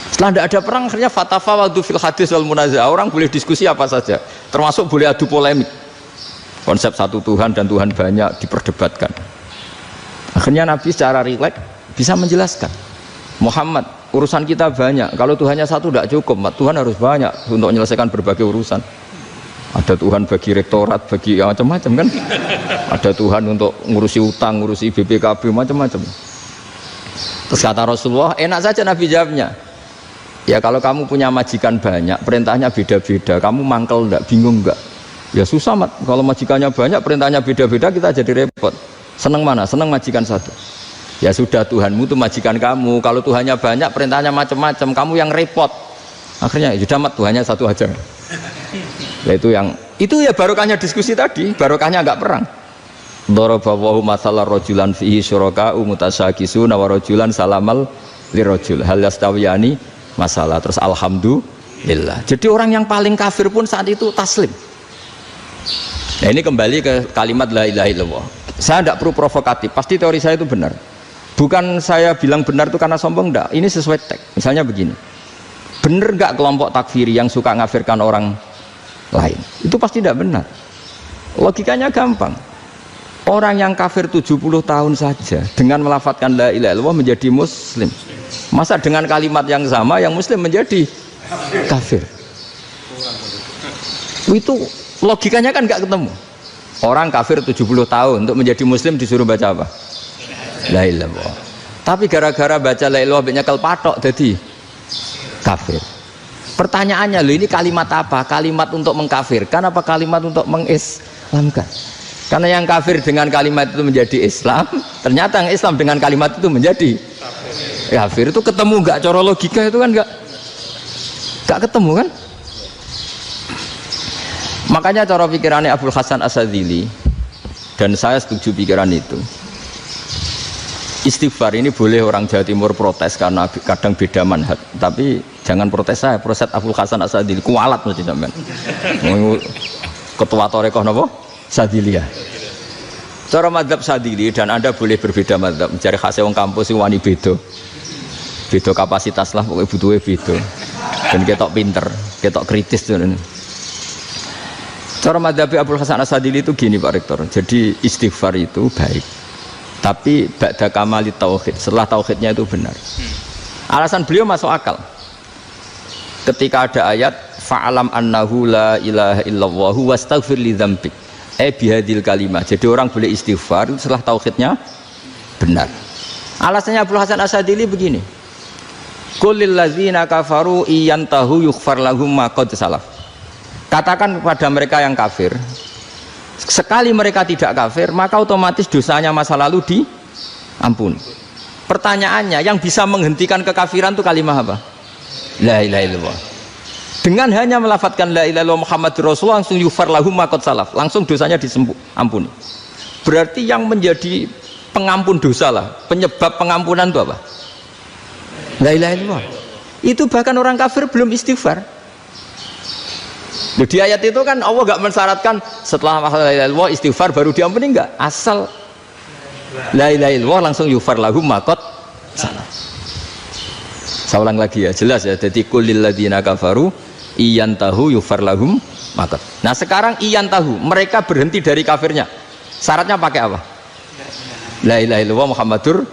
Setelah tidak ada perang, akhirnya fatafawadu fil hadis wal munazah, orang boleh diskusi apa saja, termasuk boleh adu polemik. Konsep satu Tuhan dan Tuhan banyak diperdebatkan. Akhirnya Nabi secara rileks bisa menjelaskan, Muhammad, urusan kita banyak. Kalau Tuhannya satu tidak cukup, Tuhan harus banyak untuk menyelesaikan berbagai urusan. Ada Tuhan bagi rektorat, bagi macam-macam kan. Ada Tuhan untuk ngurusi utang, ngurusi BPKB, macam-macam. Terus kata Rasulullah, enak saja Nabi jawabnya. Ya kalau kamu punya majikan banyak, perintahnya beda-beda, kamu mangkel enggak, bingung enggak? Ya susah mat, kalau majikannya banyak, perintahnya beda-beda, kita jadi repot. Seneng mana? Seneng majikan satu. Ya sudah, Tuhanmu itu majikan kamu. Kalau Tuhannya banyak, perintahnya macam-macam, kamu yang repot. Akhirnya ya sudah mat, Tuhannya satu aja. Nah, itu ya barokahnya diskusi tadi, barokahnya enggak perang. Daraballahu mathalan rajulan fihi syuraka'u mutasyakisuna wa rajulan salamal lirajul hal yastawiyani masalah. Terus alhamdulillah. Jadi orang yang paling kafir pun saat itu taslim. Nah ini kembali ke kalimat la ilaha illallah. Saya tidak perlu provokatif, pasti teori saya itu benar. Bukan saya bilang benar itu karena sombong, enggak. Ini sesuai teks. Misalnya begini, benar enggak kelompok takfiri yang suka ngafirkan orang lain? Itu pasti tidak benar. Logikanya gampang. Orang yang kafir 70 tahun saja dengan melafadzkan la ilaha illallah menjadi muslim. Masa dengan kalimat yang sama yang muslim menjadi kafir? Itu logikanya kan nggak ketemu. Orang kafir 70 tahun untuk menjadi muslim disuruh baca apa? La ilaha illallah. Tapi gara-gara baca la ilaha illallah nyekel patok jadi kafir. Pertanyaannya, loh ini kalimat apa? Kalimat untuk mengkafirkan apa kalimat untuk mengislamkan? Karena yang kafir dengan kalimat itu menjadi Islam, ternyata yang Islam dengan kalimat itu menjadi kafir. Itu ketemu nggak? Cara logika itu kan nggak ketemu kan? Makanya cara pikirannya Abul Hasan Asyadzili, dan saya setuju pikiran itu. Istighfar ini boleh orang Jawa Timur protes karena kadang beda manhaj, tapi jangan protes saya, protes Abul Hasan Asyadzili, kualat mesti sampean. Ketua Torekoh napa? Sadziliyah. Cara madzhab Sadzili, dan Anda boleh berbeda madzhab, mencari khasnya wong kampus sing wani beda. Beda kapasitas lah, pokoknya butuhnya beda. Dan ketok pinter, ketok kritis tuh. Cara madzhab Abul Hasan Asyadzili itu gini Pak Rektor. Jadi istighfar itu baik, tapi ba'da kamali tauhid, setelah tauhidnya itu benar. Alasan beliau masuk akal. Ketika ada ayat fa'alam annahu la ilaha illallah wastaghfir li dzambik. Bihadil kalimah. Jadi orang boleh istighfar setelah tauhidnya benar. Alasannya Abul Hasan Asyadzili begini. Qul lil ladzina kafaru iyantahu yughfar lahum ma qad salaf. Katakan kepada mereka yang kafir, sekali mereka tidak kafir, maka otomatis dosanya masa lalu diampuni. Pertanyaannya, yang bisa menghentikan kekafiran itu kalimat apa? La ilaha illallah. Dengan hanya melafadzkan la ilaha illallah Muhammadur Rasulullah, langsung yughfar lahum ma qad salaf, langsung dosanya diampuni. Berarti yang menjadi pengampun dosa lah, penyebab pengampunan itu apa? La ilaha illallah. Itu bahkan orang kafir belum istighfar. Di ayat itu kan Allah gak mensyaratkan setelah la ilaha illallah istighfar baru diampuni, enggak. Asal la ilaha illallah langsung yughfar lahum ma qad salaf. Saya ulang lagi ya, jelas ya. Jadi kulil ladzina kafaru iyantahu yufar lahum maqad. Nah sekarang iyantahu, mereka berhenti dari kafirnya. Syaratnya pakai apa? La ilaha illallah Muhammadur,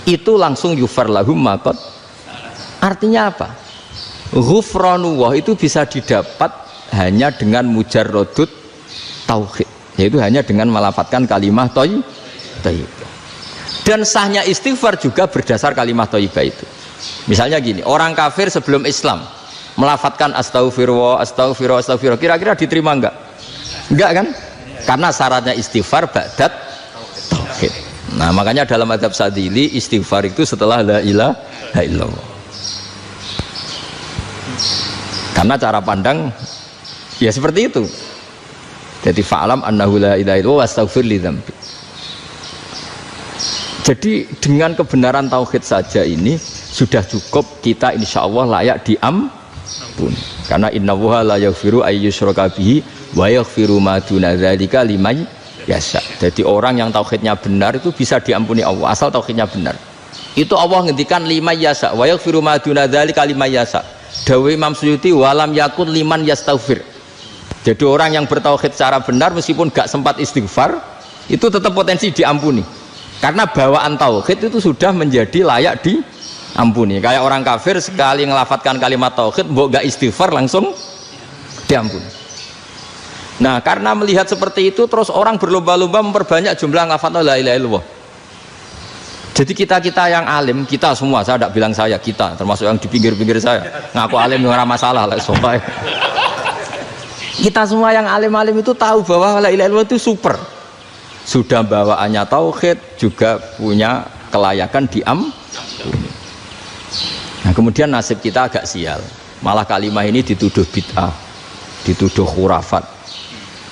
itu langsung yufar lahum maqad. Artinya apa? Ghufranullah itu bisa didapat hanya dengan mujarrodut tauhid, yaitu hanya dengan melafadzkan kalimah thayyibah. Dan sahnya istighfar juga berdasar kalimah thayyibah itu. Misalnya gini, orang kafir sebelum Islam melafadzkan astaghfirullah, astaghfirullah, astaghfirullah, kira-kira diterima enggak? Enggak kan? Karena syaratnya istighfar ba'dat tauhid. Nah makanya dalam adab Sadili istighfar itu setelah la ilaha illallah. Karena cara pandang ya seperti itu. Jadi fa'alam annahu la ilaha illallah wastaghfir li dzambi. Jadi dengan kebenaran tauhid saja ini sudah cukup kita insya Allah layak diampuni. Karena innallaha la yaghfiru ayyusyraka bihi wa yaghfiru ma duna dzalika liman yasha. Jadi orang yang tauhidnya benar itu bisa diampuni Allah asal tauhidnya benar. Itu Allah ngendikan liman yasha wa yaghfiru ma duna dzalika liman yasha. Dawe Imam Suyuti walam yakun liman yastaghfir. Jadi orang yang bertauhid secara benar meskipun gak sempat istighfar itu tetap potensi diampuni. Karena bawaan tauhid itu sudah menjadi layak diampuni. Kayak orang kafir sekali ngelafatkan kalimat tauhid mbok gak istighfar langsung diampuni. Nah karena melihat seperti itu terus orang berlomba-lomba memperbanyak jumlah ngelafatkan la ilaha illallah. Jadi kita yang alim, kita semua, saya tidak bilang saya, kita termasuk yang di pinggir-pinggir saya ngaku alim dengan masalah lah soalnya. Kita semua yang alim-alim itu tahu bahwa la ilaha illallah itu super. Sudah bawaannya tauhid, juga punya kelayakan diampuni. Nah kemudian nasib kita agak sial, malah kalimah ini dituduh bid'ah, dituduh khurafat.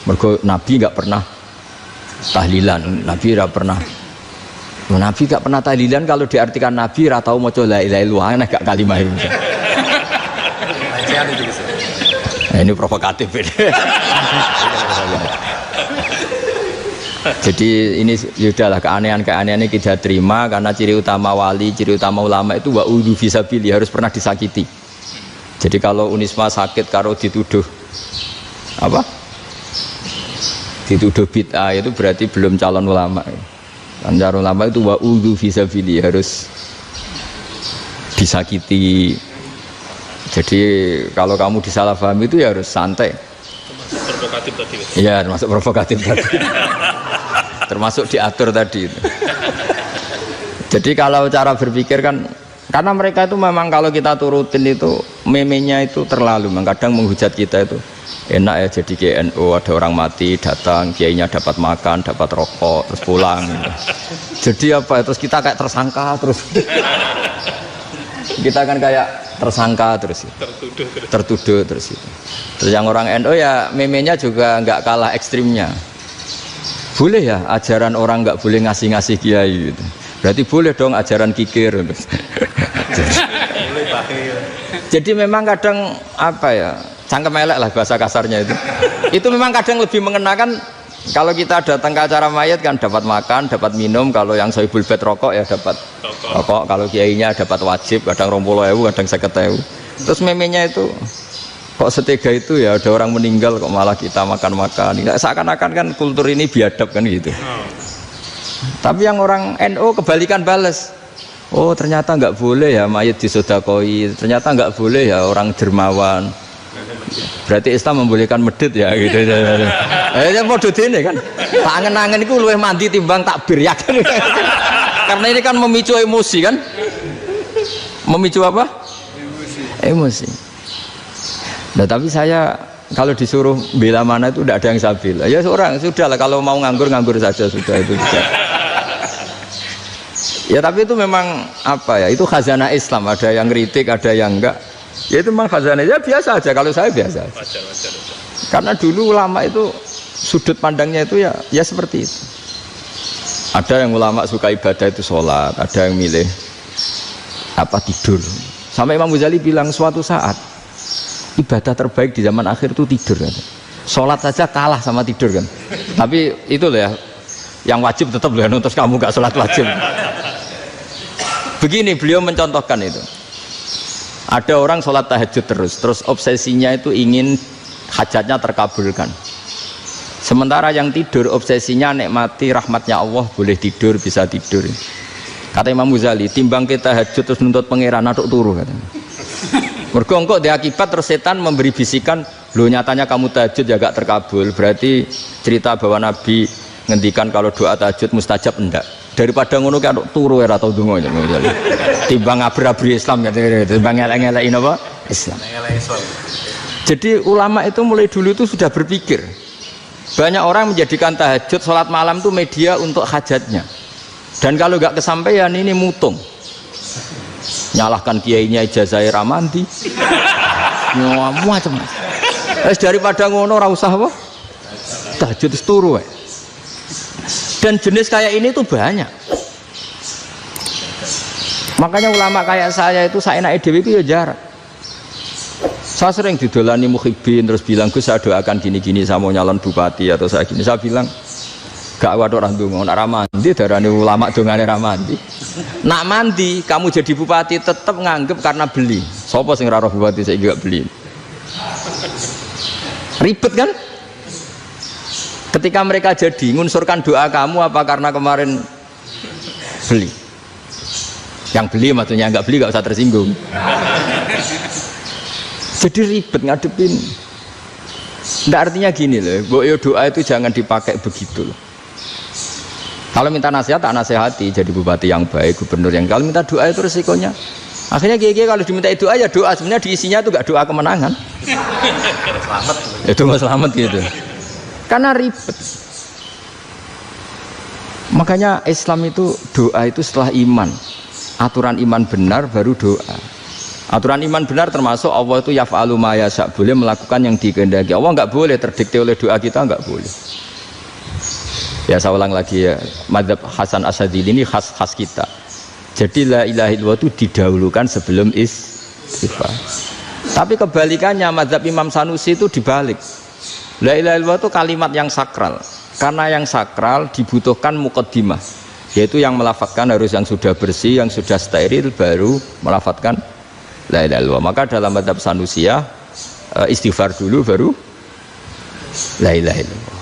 Mergo Nabi nggak pernah tahlilan, Nabi nggak pernah. Nabi nggak pernah tahlilan, kalau diartikan Nabi ratau maca la ilaha illallah, enak gak kalimah ini. Nah, ini provokatif ini. Jadi ini sudahlah keanehan-keanehan ini kita terima karena ciri utama wali, ciri utama ulama itu wa'udhu fisabili, harus pernah disakiti. Jadi kalau Unisma sakit kalau dituduh apa? Dituduh bid'ah itu berarti belum calon ulama. Kan calon ulama itu wa'udhu fisabili, harus disakiti. Jadi kalau kamu disalahpahami itu ya harus santai. Provokatif tadi. Iya, termasuk provokatif tadi. Termasuk diatur tadi itu. Jadi kalau cara berpikir kan, karena mereka itu memang kalau kita turutin itu memenya itu terlalu, kadang menghujat kita itu enak ya jadi GNU, ada orang mati datang, kiainya dapat makan, dapat rokok, terus pulang gitu. Jadi apa, terus kita kayak tersangka terus. Kita kan kayak tersangka terus, tertuduh terus itu. Terus yang orang NU ya memenya juga nggak kalah ekstrimnya. Boleh ya ajaran orang nggak boleh ngasih-ngasih kiai gitu. Berarti boleh dong ajaran kikir. Jadi memang kadang apa ya, cangkem elek lah bahasa kasarnya itu. Itu memang kadang lebih mengenakan. Kalau kita datang ke acara mayat kan dapat makan, dapat minum. Kalau yang sohibul bed rokok ya dapat rokok. Kalau kiainya dapat wajib, kadang 20.000, kadang 50.000. Terus memenya itu kok setega itu ya, ada orang meninggal kok malah kita makan-makan. Seakan-akan kan kultur ini biadab kan gitu. Tapi yang orang NU kebalikan bales. Oh ternyata nggak boleh ya mayat disodakoi, ternyata nggak boleh ya orang dermawan. Berarti Islam membolehkan medit ya gitu. Ya modus ini kan. Tak angen-angen itu luwih mandi timbang takbir ya kan. Karena ini kan memicu emosi kan. Memicu apa? Emosi. Nah tapi saya kalau disuruh bela mana itu tidak ada yang saya bela. Ya seorang sudah lah, kalau mau nganggur saja sudah itu bisa. Ya tapi itu memang apa ya, itu khazanah Islam, ada yang kritik ada yang enggak. Ya itu memang khazanah, ya biasa aja kalau saya biasa aja. Karena dulu ulama itu sudut pandangnya itu ya seperti itu. Ada yang ulama suka ibadah itu sholat, ada yang milih apa tidur. Sampai Imam Ghazali bilang suatu saat ibadah terbaik di zaman akhir itu tidur kan. Sholat saja kalah sama tidur kan. Tapi itu loh ya, yang wajib tetap loh, terus kamu gak sholat wajib. Begini beliau mencontohkan itu. Ada orang sholat tahajud terus obsesinya itu ingin hajatnya terkabulkan. Sementara yang tidur obsesinya nikmati rahmatnya Allah, boleh tidur, bisa tidur. Kata Imam Ghazali, timbang kita tahajud terus nuntut pangeran aduk turu katanya. Mergo engko di akibat terus setan memberi bisikan, "Loh nyatanya kamu tahajud ya gak terkabul." Berarti cerita bahwa Nabi ngendikan kalau doa tahajud mustajab enggak. Daripada ngono ki aduk turu ora tau ndonga. Timbang ngabri-abri Islam ya, timbang ngelek-ngelekin apa? Islam. Jadi ulama itu mulai dulu itu sudah berpikir. Banyak orang menjadikan tahajud, sholat malam itu media untuk hajatnya. Dan kalau nggak kesampaian ini mutung. Nyalahkan kiainya ijazah ramandi. Macam. Daripada ngono ora usah apa? Tahajud turu. Dan jenis kayak ini tuh banyak. Makanya ulama kayak saya itu seenake dhewe itu ya jarak. Saya sering didolani muhibbin terus bilang, "Gus, saya doakan gini-gini, saya mau nyalon bupati atau saya gini." Saya bilang, "Gak waduh orang dongo, nak ramandi darani ulama dongane ramandi." Nak mandi kamu jadi bupati tetap nganggep karena beli. Sopo sing ora bupati saya juga beli. Ribet kan? Ketika mereka jadi ngunsurkan doa kamu apa karena kemarin beli? Yang beli maksudnya, nggak beli nggak usah tersinggung. Jadi ribet ngadepin. Nggak, artinya gini loh, doa itu jangan dipakai begitu loh. Kalau minta nasihat tak nasihati, jadi bupati yang baik, gubernur yang. Kalau minta doa itu resikonya. Akhirnya kiai kalau diminta doa ya doa, sebenarnya diisinya itu nggak doa kemenangan. Selamat. Itu nggak selamat gitu. Karena ribet. Makanya Islam itu doa itu setelah iman. Aturan iman benar baru doa. Aturan iman benar termasuk Allah itu yaf'alu ma yasha, boleh melakukan yang dikehendaki. Allah nggak boleh terdikte oleh doa kita, nggak boleh. Ya saya ulang lagi ya, madzhab Hasan Asyadzili ini khas kita. Jadi la ilaha illallah itu didahulukan sebelum istighfar. Tapi kebalikannya madzhab Imam Sanusi itu dibalik. La ilaha illallah itu kalimat yang sakral. Karena yang sakral dibutuhkan muqaddimah, yaitu yang melafadzkan harus yang sudah bersih, yang sudah steril baru melafadzkan la ilaha illallah. Maka dalam madzhab Sanusiyah istighfar dulu baru la ilaha illallah.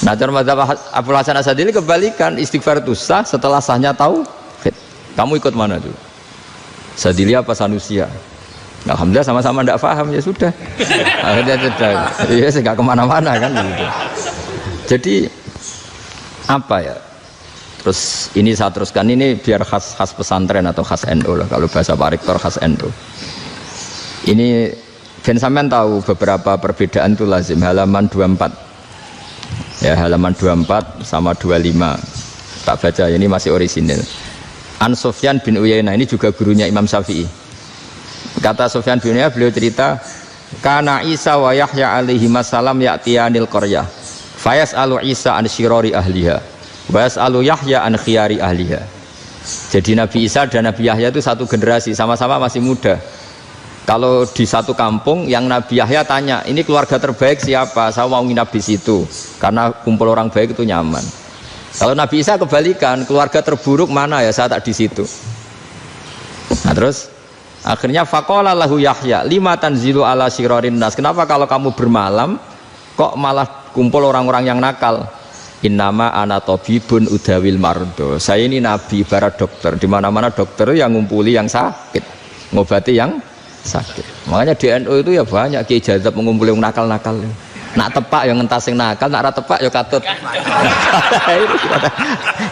Nah, dalam madzhab Abul Hasan Asyadzili kebalikan, istighfar itu sah setelah sahnya tauhid. Kamu ikut mana tuh? Asyadzili apa Sanusiyah? Alhamdulillah sama-sama tidak paham, ya sudah. Akhirnya sudah, ya nggak kemana-mana kan gitu. Jadi apa ya? Terus ini saya teruskan, ini biar khas pesantren atau khas NU lah, kalau bahasa Pak Rektor khas NU. Ini Ben sampean tahu beberapa perbedaan itu lazim, halaman 24. Ya, halaman 24 sama 25. Tak baca, ini masih orisinil. An Sufyan bin Uyainah, ini juga gurunya Imam Syafi'i. Kata Sufyan bin Uyainah, beliau cerita, kana Isa wa Yahya alaihi masalam ya'tiyanil qaryah fayas'alu Isa an syirari ahliha wa yas'alu Yahya an khiyari ahliha. Jadi Nabi Isa dan Nabi Yahya itu satu generasi, sama-sama masih muda. Kalau di satu kampung yang Nabi Yahya tanya, ini keluarga terbaik siapa? Saya mau nginap di situ karena kumpul orang baik itu nyaman. Kalau Nabi Isa kebalikan, keluarga terburuk mana ya, saya tak di situ. Nah terus akhirnya faqala lahu Yahya lima tanzilu ala syirarin nas, kenapa kalau kamu bermalam kok malah kumpul orang-orang yang nakal? Innama ana tabibun udawil mardo, saya ini nabi ibarat dokter, di mana-mana dokter yang ngumpuli yang sakit, ngobati yang sakit. Makanya di NU itu ya banyak kiai jazab mengumpuli yang nakal-nakal. Nak tepak yang ngentas yang nakal, nak tepak ya katut.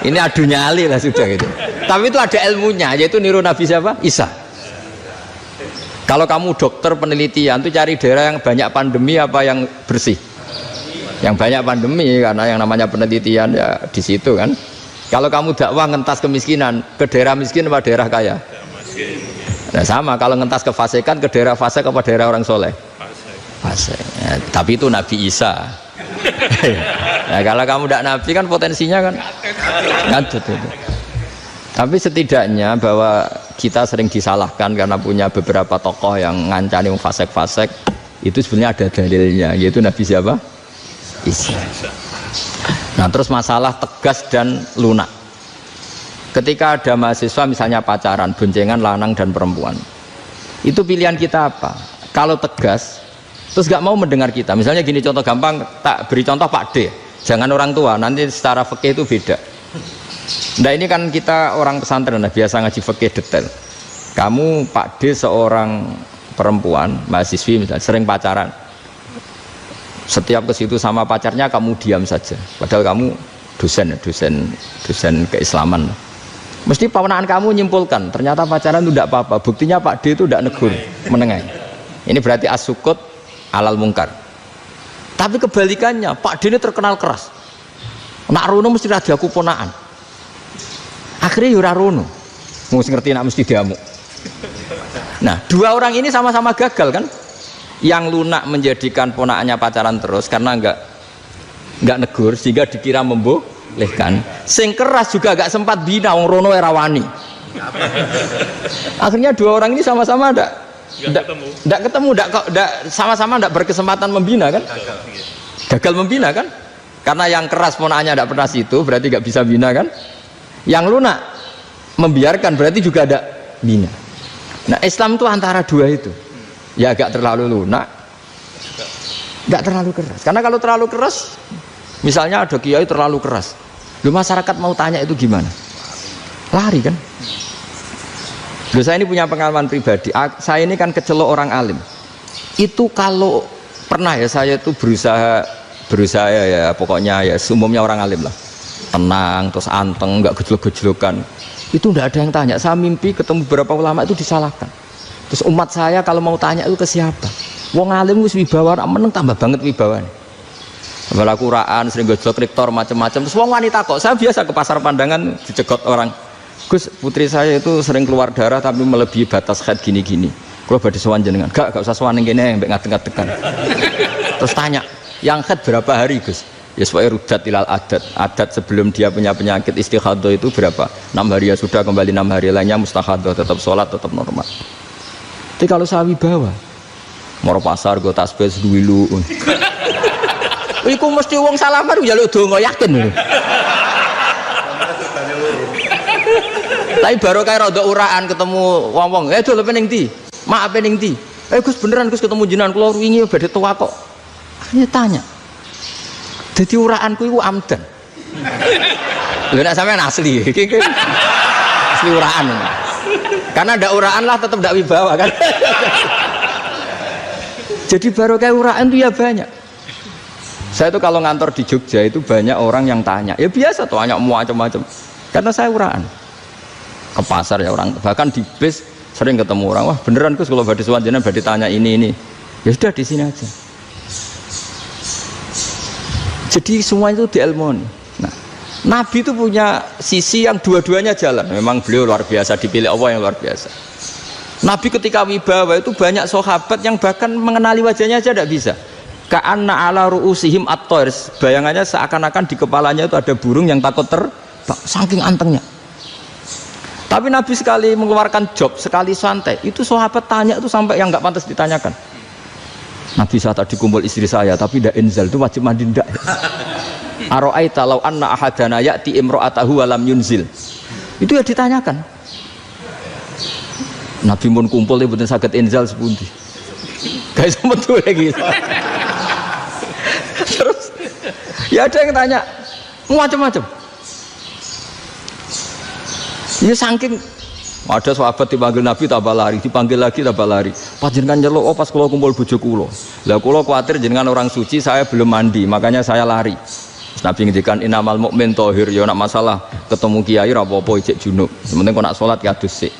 Ini adu nyali lah sudah gitu. Tapi itu ada ilmunya, yaitu niru Nabi siapa? Isa. Kalau kamu dokter penelitian itu cari daerah yang banyak pandemi apa yang bersih? Yang banyak pandemi, karena yang namanya penelitian ya di situ kan. Kalau kamu dakwah ngentas kemiskinan, ke daerah miskin apa daerah kaya? Nah sama, kalau ngentas kefasikan, ke daerah fasik apa daerah orang soleh? Fasik. Ya, tapi itu Nabi Isa. Nah kalau kamu tidak Nabi kan potensinya kan ngadut itu. Tapi setidaknya bahwa kita sering disalahkan karena punya beberapa tokoh yang ngancani fasik-fasik, itu sebenarnya ada dalilnya, yaitu Nabi siapa? Isa. Nah terus masalah tegas dan lunak. Ketika ada mahasiswa misalnya pacaran, boncengan lanang dan perempuan, Itu pilihan kita apa? Kalau tegas, terus gak mau mendengar kita. Misalnya gini contoh gampang, tak beri contoh Pak D. Jangan orang tua, nanti secara fikih itu beda. Nah ini kan kita orang pesantren, biasa ngaji fikih detail. Kamu Pak D seorang perempuan, mahasiswi misalnya, sering pacaran. Setiap ke situ sama pacarnya kamu diam saja. Padahal kamu dosen keislaman. Mesti pamanaan kamu nyimpulkan, ternyata pacaran itu tidak apa-apa. Buktinya Pak D itu tidak negur, menengah. Ini berarti as-sukut alal mungkar. Tapi kebalikannya, Pak D ini terkenal keras. Nak rono mesti rada aku ponaan. Akhirnya yura rono. Mesti ngerti nak mesti diamuk. Nah, dua orang ini sama-sama gagal kan? Yang lunak menjadikan ponaannya pacaran terus karena enggak negur sehingga dikira membolehkan. Sing keras juga gak sempat bina wong rono era wani. Akhirnya dua orang ini sama-sama enggak ketemu, sama-sama enggak berkesempatan membina kan? Gagal membina kan? Karena yang keras ponaannya enggak pernah situ, berarti enggak bisa bina kan? Yang lunak membiarkan berarti juga ada bina. Nah, Islam itu antara dua itu. Ya agak terlalu lunak, enggak terlalu keras. Karena kalau terlalu keras, misalnya ada kiai terlalu keras, lu masyarakat mau tanya itu gimana? Lari kan? Lu saya ini punya pengalaman pribadi. Saya ini kan kecelok orang alim. Itu kalau pernah ya saya itu berusaha ya pokoknya ya umumnya orang alim lah. Tenang, terus anteng, enggak gejlok-gejlokan. Itu enggak ada yang tanya. Saya mimpi ketemu beberapa ulama itu disalahkan. Terus umat saya kalau mau tanya itu ke siapa? Wong alim wis wibawa, meneng tambah banget wibawan. Malah Quran sering gojlok rektor macam-macam. Terus wong wanita kok, saya biasa ke pasar pandangan dicegot orang. Gus, putri saya itu sering keluar darah tapi melebihi batas haid gini-gini. Kalau badhe sowan jenengan, gak usah sowan ning kene mbek ngadeg-ngadegan. Terus tanya, yang haid berapa hari, Gus? Ya supaya rudat ilal adat sebelum dia punya penyakit istihadah itu berapa? 6 hari ya sudah, kembali 6 hari lainnya mustahadah, tetap sholat, tetap normal. Tapi kalau saya wibawa, mau pasar gue tasbih dulu. Iku mesti wong salaman ya lu donga yakin. Tapi baru kayak rada uraan ketemu wong-wong, dol pening ndi? Maaf pening ndi? Gus beneran Gus ketemu jenengan kula wingi badhe tuwa kok. Akhirnya tanya. Dadi uraanku iku amdan. Lha nek sampean asli, iki asli uraan. Karena ndak uraan lah tetap ndak wibawa kan. Jadi baru kayak uraan itu ya banyak. Saya itu kalau ngantor di Jogja itu banyak orang yang tanya. Ya biasa tuh tanya macam-macam. Karena saya uraan. Ke pasar ya orang, bahkan di bis sering ketemu orang. Wah beneran Gus kalau badhe sowan jenengan badhe tanya ini. Ya sudah di sini aja. Jadi semua itu diilmoni. Nah, Nabi itu punya sisi yang dua-duanya jalan. Memang beliau luar biasa, dipilih Allah yang luar biasa. Nabi ketika wibawa itu banyak sahabat yang bahkan mengenali wajahnya aja tidak bisa. Ka'anna ala ru'usihim at-thair. Bayangannya seakan-akan di kepalanya itu ada burung yang takut terbang, saking antengnya. Tapi Nabi sekali mengeluarkan job, sekali santai, itu sahabat tanya itu sampai yang nggak pantas ditanyakan. Nabi saat tadi kumpul istri saya, tapi tidak inzal itu wajib mandi ndak. Aro'aita law anna ahadana ya'ti imra'atahu wa lam yunzil. Itu ya ditanyakan. Nabi mun kumpul itu betul saged inzal sepundi. Guys betul lagi. Terus ya ada yang tanya macam-macam. Ya saking ada sahabat dipanggil Nabi tambah lari, dipanggil lagi tambah lari. Panjenengan nyeluk, oh pas kula kumpul bojo kula. Lah kula kuwatir jenengan orang suci, saya belum mandi, makanya saya lari. Terus Nabi ngendikan innamal mukmin thahir, ya nak masalah ketemu kiai ra apa-apa ijek junub. Sementing kok nak salat ya adus sik.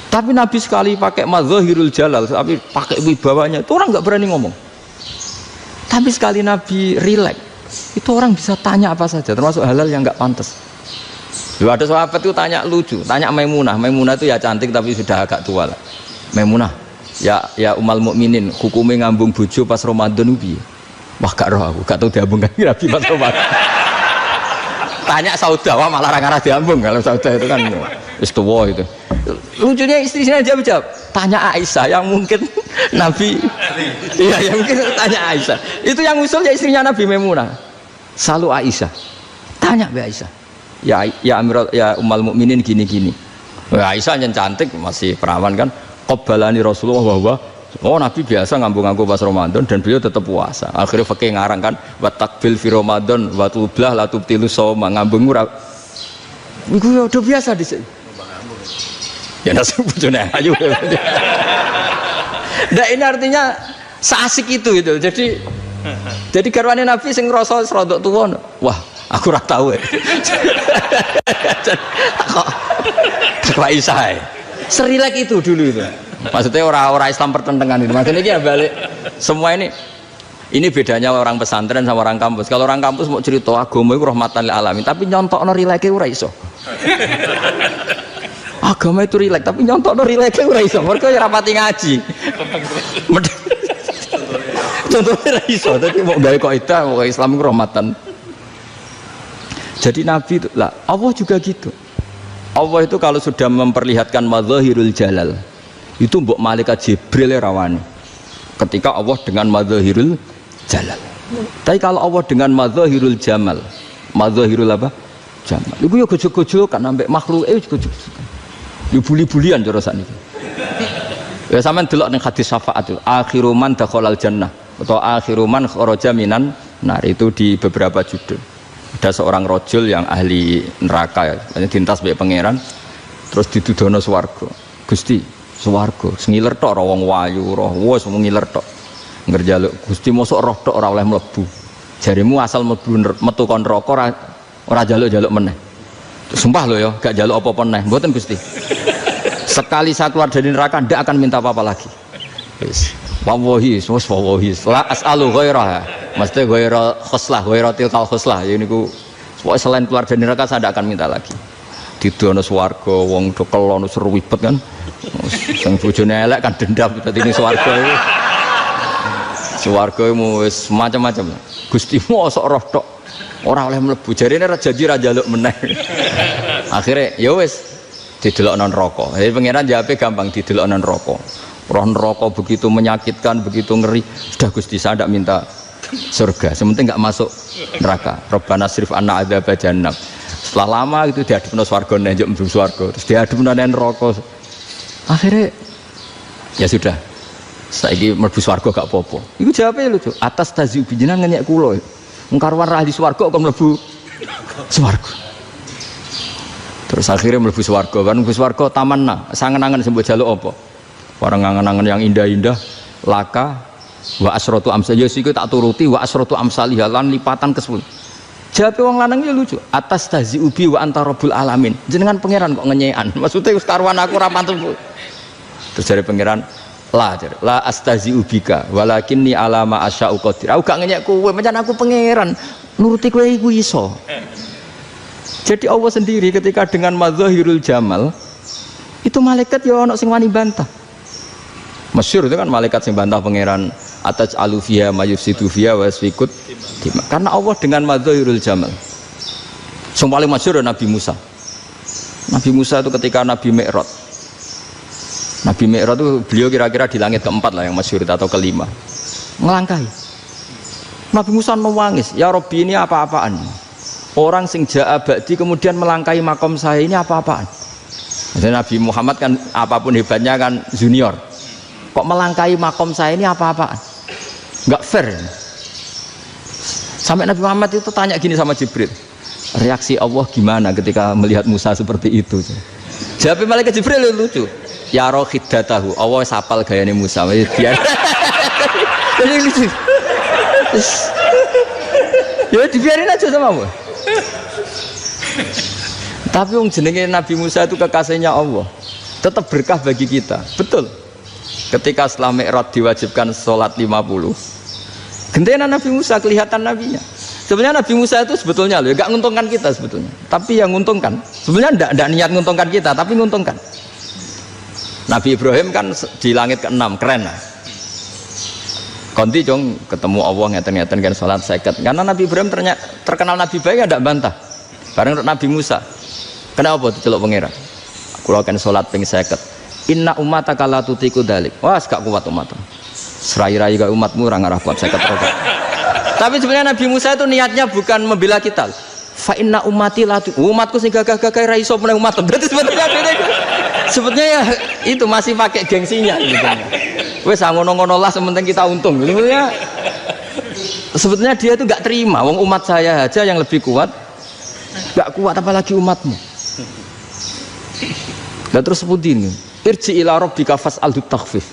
Tapi Nabi sekali pakai mazahirul jalal, tapi pakai wibawanya, itu orang nggak berani ngomong. Tapi sekali Nabi rileks, itu orang bisa tanya apa saja, termasuk halal yang nggak pantas. Lalu ada sahabat itu tanya lucu, tanya Maimunah. Maimunah itu ya cantik tapi sudah agak tua lah. Maimunah, ya umal mukminin, hukumnya ngambung bojo pas Ramadan ubi. Wah gak roh aku, gak tahu diambung kan Nabi pas Ramadan. Tanya Saudah, wah malah orang-orang diambung. Kalau Saudah itu kan istiwa itu. Lucunya istrinya jawab, tanya Aisyah yang mungkin Nabi, iya yang mungkin tanya Aisyah. Itu yang usulnya istrinya Nabi Maimunah. Selalu Aisyah, tanya be Aisyah. Ya Amiral ya umal mukminin gini-gini. Aisyah yang cantik masih perawan kan. Qabbalani Rasulullah bahwa oh Nabi biasa ngambung-ngambung pas Ramadan dan beliau tetap puasa. Akhirnya fakih ngarang kan wa takbil fi Ramadan wa tublah la tubtilu shauma ngambung ora. Iku ya udah biasa di sini. Ya nasi bojone ayu. Nah ini artinya seasik itu gitu. Jadi garwane Nabi sing ngrasa rodok tuwa. Wah, aku ora tahu ya. Kok iso ae. Serilek itu dulu itu. Maksudnya orang Islam pertentangan itu. Maksudnya ini balik semua ini bedanya orang pesantren sama orang kampus. Kalau orang kampus mau cerita agama itu rahmatan lil alamin, tapi nyontokno rileke ora iso. Agama itu rilek, tapi nyontokno rileke ora iso. Mergo ora pati ngaji. Contohnya ora iso, tapi mau gawe kaidah mau Islam itu rahmatan. Jadi Nabi itu lah, Allah juga gitu. Allah itu kalau sudah memperlihatkan madzahirul jalal itu mbok malaikat Jibril rawani ketika Allah dengan madzahirul jalal. Tapi kalau Allah dengan madzahirul jamal, madzahirul apa? Jamal. Iku yo gojok-gojok kan ambek makhluk gojok. Yo buli-bulian cara sakniki. Ya sampean delok ning hadis syafaat itu, akhiru man dakhalal jannah atau akhiru man kharaja minan nar itu di beberapa judul. Ada seorang rojul yang ahli neraka ya, dintas baik pangeran, terus ditudono swarga. Gusti, swarga, sengiler tok ora wong wayu, roh wis ngiler tok. Ngerjaluk Gusti mosok roh tok ora oleh mlebu. Jarimu asal mlebu metu kon neraka ora jaluk-jaluk meneh. Sumpah lho ya, gak jaluk apa-apa meneh. Mboten Gusti. Sekali saya keluar dari neraka ndak akan minta apa-apa lagi. Wis. Wallahi, wallahi. La as'alu ghairaha. Mesti ghaira khoslah, ghaira tilkal khoslah. Ya niku selain keluar dari neraka saya tidak akan minta lagi. Didono swarga wong do kelon seruwibet kan. Sing bojone elek kan dendam dadi ning swarga iku. Swarga wis macam-macam. Gusti mosok roh tok ora oleh mlebu. Jarine ra janji ra njaluk meneh. Akhire ya wis didelokno neraka. Jadi pangeran jawabe gampang didelokno neraka. Roh neraka begitu menyakitkan, begitu ngeri. Sudah Gusti saya tidak minta surga, sementing nggak masuk neraka. Rabbana srif anna adzab jahannam. Setelah lama itu diadepno swarga njuk mlebu swarga, terus diadepno neraka. Akhirnya ya sudah. Saiki mlebu swarga gak apa-apa. Iku jawabe lucu. Atas tazi jenengan ngenyek kula. Wong karuan ra di swarga kok mlebu swarga. Terus akhirnya mlebu swarga, kan mlebu swarga tamanna, sangen-angen sing mbok jaluk apa? Orang angen-angen yang indah-indah, laka wa asratu amsal ya siku tak turuti wa asratu amsalih lan lipatan ke-10. Jawabe wong lanang ya lucu. Atas tazi ubi wa anta rabbul alamin. Jenengan pangeran kok ngenyekan. Maksudnya wis karuan aku ora pantes. Terus jare pangeran, la astazi ubika walakinni alama asya'u qadir. Aku gak ngenyek kowe, pancen aku pangeran. Nuruti kowe iku iso. Jadi Allah sendiri ketika dengan madzahirul jamal itu malaikat ya ono sing wani bantah. Masyhur itu kan malaikat sing bantah pangeran atas alufia mayufsidu fiha wasfikut. Karena Allah dengan madzahirul jamal. Yang paling masyhur Nabi Musa. Nabi Musa itu ketika Nabi Mi'raj. Nabi Mi'raj itu beliau kira-kira di langit keempat lah yang masyhur atau kelima. Ngelangkai. Nabi Musa nangis, ya Rabbi ini apa-apaan? Orang sing ja'a ba'di kemudian melangkai makom saya ini apa-apaan? Jadi Nabi Muhammad kan apapun hebatnya kan junior. Kok melangkai makom saya ini apa-apaan? Enggak fair. Sampai Nabi Muhammad itu tanya gini sama Jibril, reaksi Allah gimana ketika melihat Musa seperti itu? Jawab malaikat Jibril lucu. Ya roh hiddatahu, Allah sapal gayane Musa. Biar. Jadi lucu. Ya dibiarin aja sama Allah. Tapi yang jenenge Nabi Musa itu kekasihnya Allah, tetap berkah bagi kita. Betul. Ketika setelah Mi'raj diwajibkan sholat 50, gentenan Nabi Musa kelihatan nabinya. Sebenarnya Nabi Musa itu sebetulnya loh, gak nguntungkan kita sebetulnya. Tapi yang nguntungkan, sebenarnya tidak niat nguntungkan kita, tapi nguntungkan. Nabi Ibrahim kan di langit ke-6, keren lah. Konti jong ketemu Allah ngeten-ngeten kan sholat 50. Karena Nabi Ibrahim terkenal Nabi baik, tidak bantah. Bareng Nabi Musa. Kenapa diceluk pangeran? Kula kan salat ping 50. Inna ummataka la tutiku dalik. Wah, gak kuat umatmu. Serai-rai gak umatmu ora ngarah kuat 50 rokaat. Tapi sebenarnya Nabi Musa itu niatnya bukan membela kita. Fa inna ummati la umatku sing gagah-gagah ra iso meneh umat. Berarti sebetulnya Sebetulnya ya itu masih pakai gengsinya gitu. Wes ngono-ngono lah sementing kita untung. Sebetulnya dia itu nggak terima. Wong umat saya aja yang lebih kuat, nggak kuat apalagi umatmu. Dan terus sebutin irji ila rabbika fas'alhu takhfif.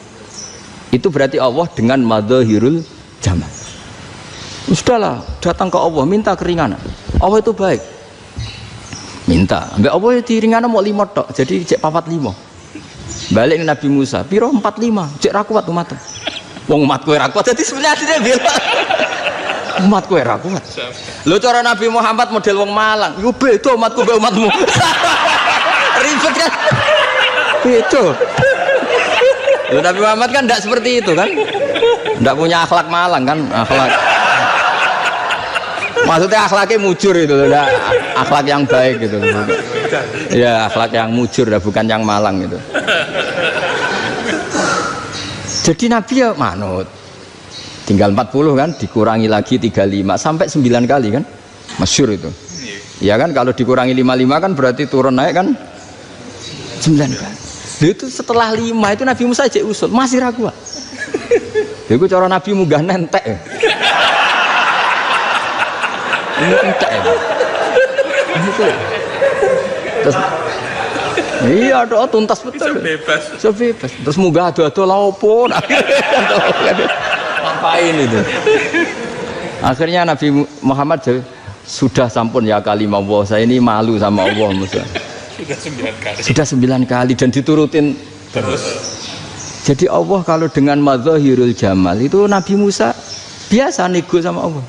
Itu berarti Allah dengan madzahirul jamal. Sudahlah, datang ke Allah minta keringanan. Allah itu baik. Minta, ambek Allah ya diringanan mau 5 tok. Jadi cek 45. Balik Nabi Musa, piro 45, cek ra kuat umat. Wong umat kowe ra kuat. Jadi sebenarnya dia bilang umat kowe ra kuat. Lho cara Nabi Muhammad model wong Malang, yo beda umatku mbek umatmu. Ribet kan? Beda. Lho Nabi Muhammad kan enggak seperti itu kan? Enggak punya akhlak Malang kan? Akhlak. Maksudnya akhlaknya mujur itu, enggak akhlak yang baik gitu. Ya akhlak yang mujur, bukan yang Malang gitu. Jadi Nabi ya manut. Tinggal 40 kan, dikurangi lagi 35 sampai 9 kali kan, masyhur itu. Ya kan kalau dikurangi 55 kan berarti turun naik kan 9 kali. Itu setelah 5 itu Nabi Musa aja usul, masih ragu. Itu cara Nabi munggah nentek. Ini entek ya. Terus iya doa tuntas betul. Sebebas. Terus munggah ado-ado laopon. Ngapain itu? Akhirnya Nabi Muhammad sudah sampun ya kalimah Allah, saya ini malu sama Allah Musa. Sudah 9 kali dan diturutin terus. Jadi Allah kalau dengan madzahirul jamal itu Nabi Musa biasa nego sama Allah.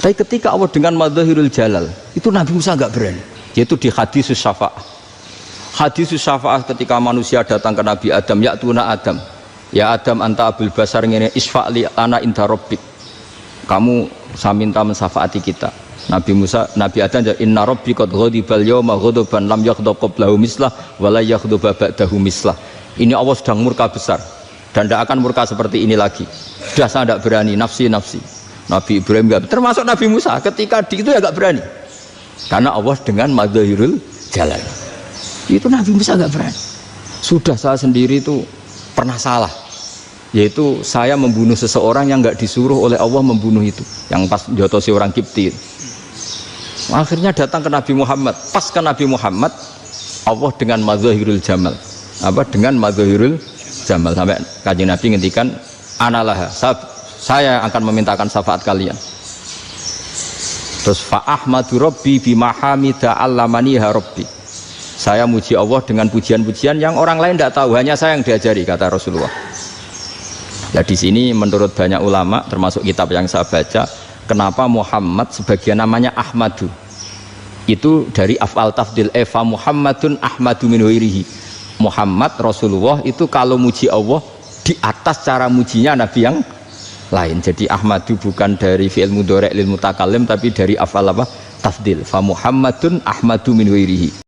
Tapi ketika Allah dengan madzahirul jalal itu Nabi Musa enggak berani. Yaitu di hadisus syafa'ah. Hadisus syafa'ah ketika manusia datang ke Nabi Adam, ya'tuna Adam. Ya Adam anta abul basar ngene isfa'li ana inda rabbik. Kamu saya minta mensafaati kita. Nabi Musa, Nabi Adam inna rabbi qad ghadibal yawma ghadaban lam yaghdab qablahu mislah wa la yaghdab ba'dahu mislah. Ini Allah sedang murka besar dan tidak akan murka seperti ini lagi. Sudah saya tidak berani, nafsi. Nabi Ibrahim enggak, termasuk Nabi Musa ketika di itu ya enggak berani. Karena Allah dengan madzahirul jalal. Itu Nabi Musa enggak berani. Sudah saya sendiri itu pernah salah. Yaitu saya membunuh seseorang yang enggak disuruh oleh Allah membunuh itu. Yang pas jotosi orang Kipti. Akhirnya datang ke Nabi Muhammad. Pas ke Nabi Muhammad Allah dengan madzahirul jamal. Apa dengan madzahirul jamal sampai Kanjeng Nabi ngendikan analah saya akan memintakan syafaat kalian. Terus fa ahmadu rabbi bima hamida allamaniha rabbi. Saya muji Allah dengan pujian-pujian yang orang lain tidak tahu, hanya saya yang diajari, kata Rasulullah. Ya di sini menurut banyak ulama termasuk kitab yang saya baca, kenapa Muhammad sebagian namanya Ahmadu? Itu dari af'al tafdil fa Muhammadun ahmadu min ghairihi. Muhammad Rasulullah itu kalau muji Allah di atas cara mujinya nabi yang lain. Jadi Ahmadu bukan dari fi'il mudhari' lil mutakallim tapi dari af'al apa? Tafdil. Fa Muhammadun ahmadu min ghairihi.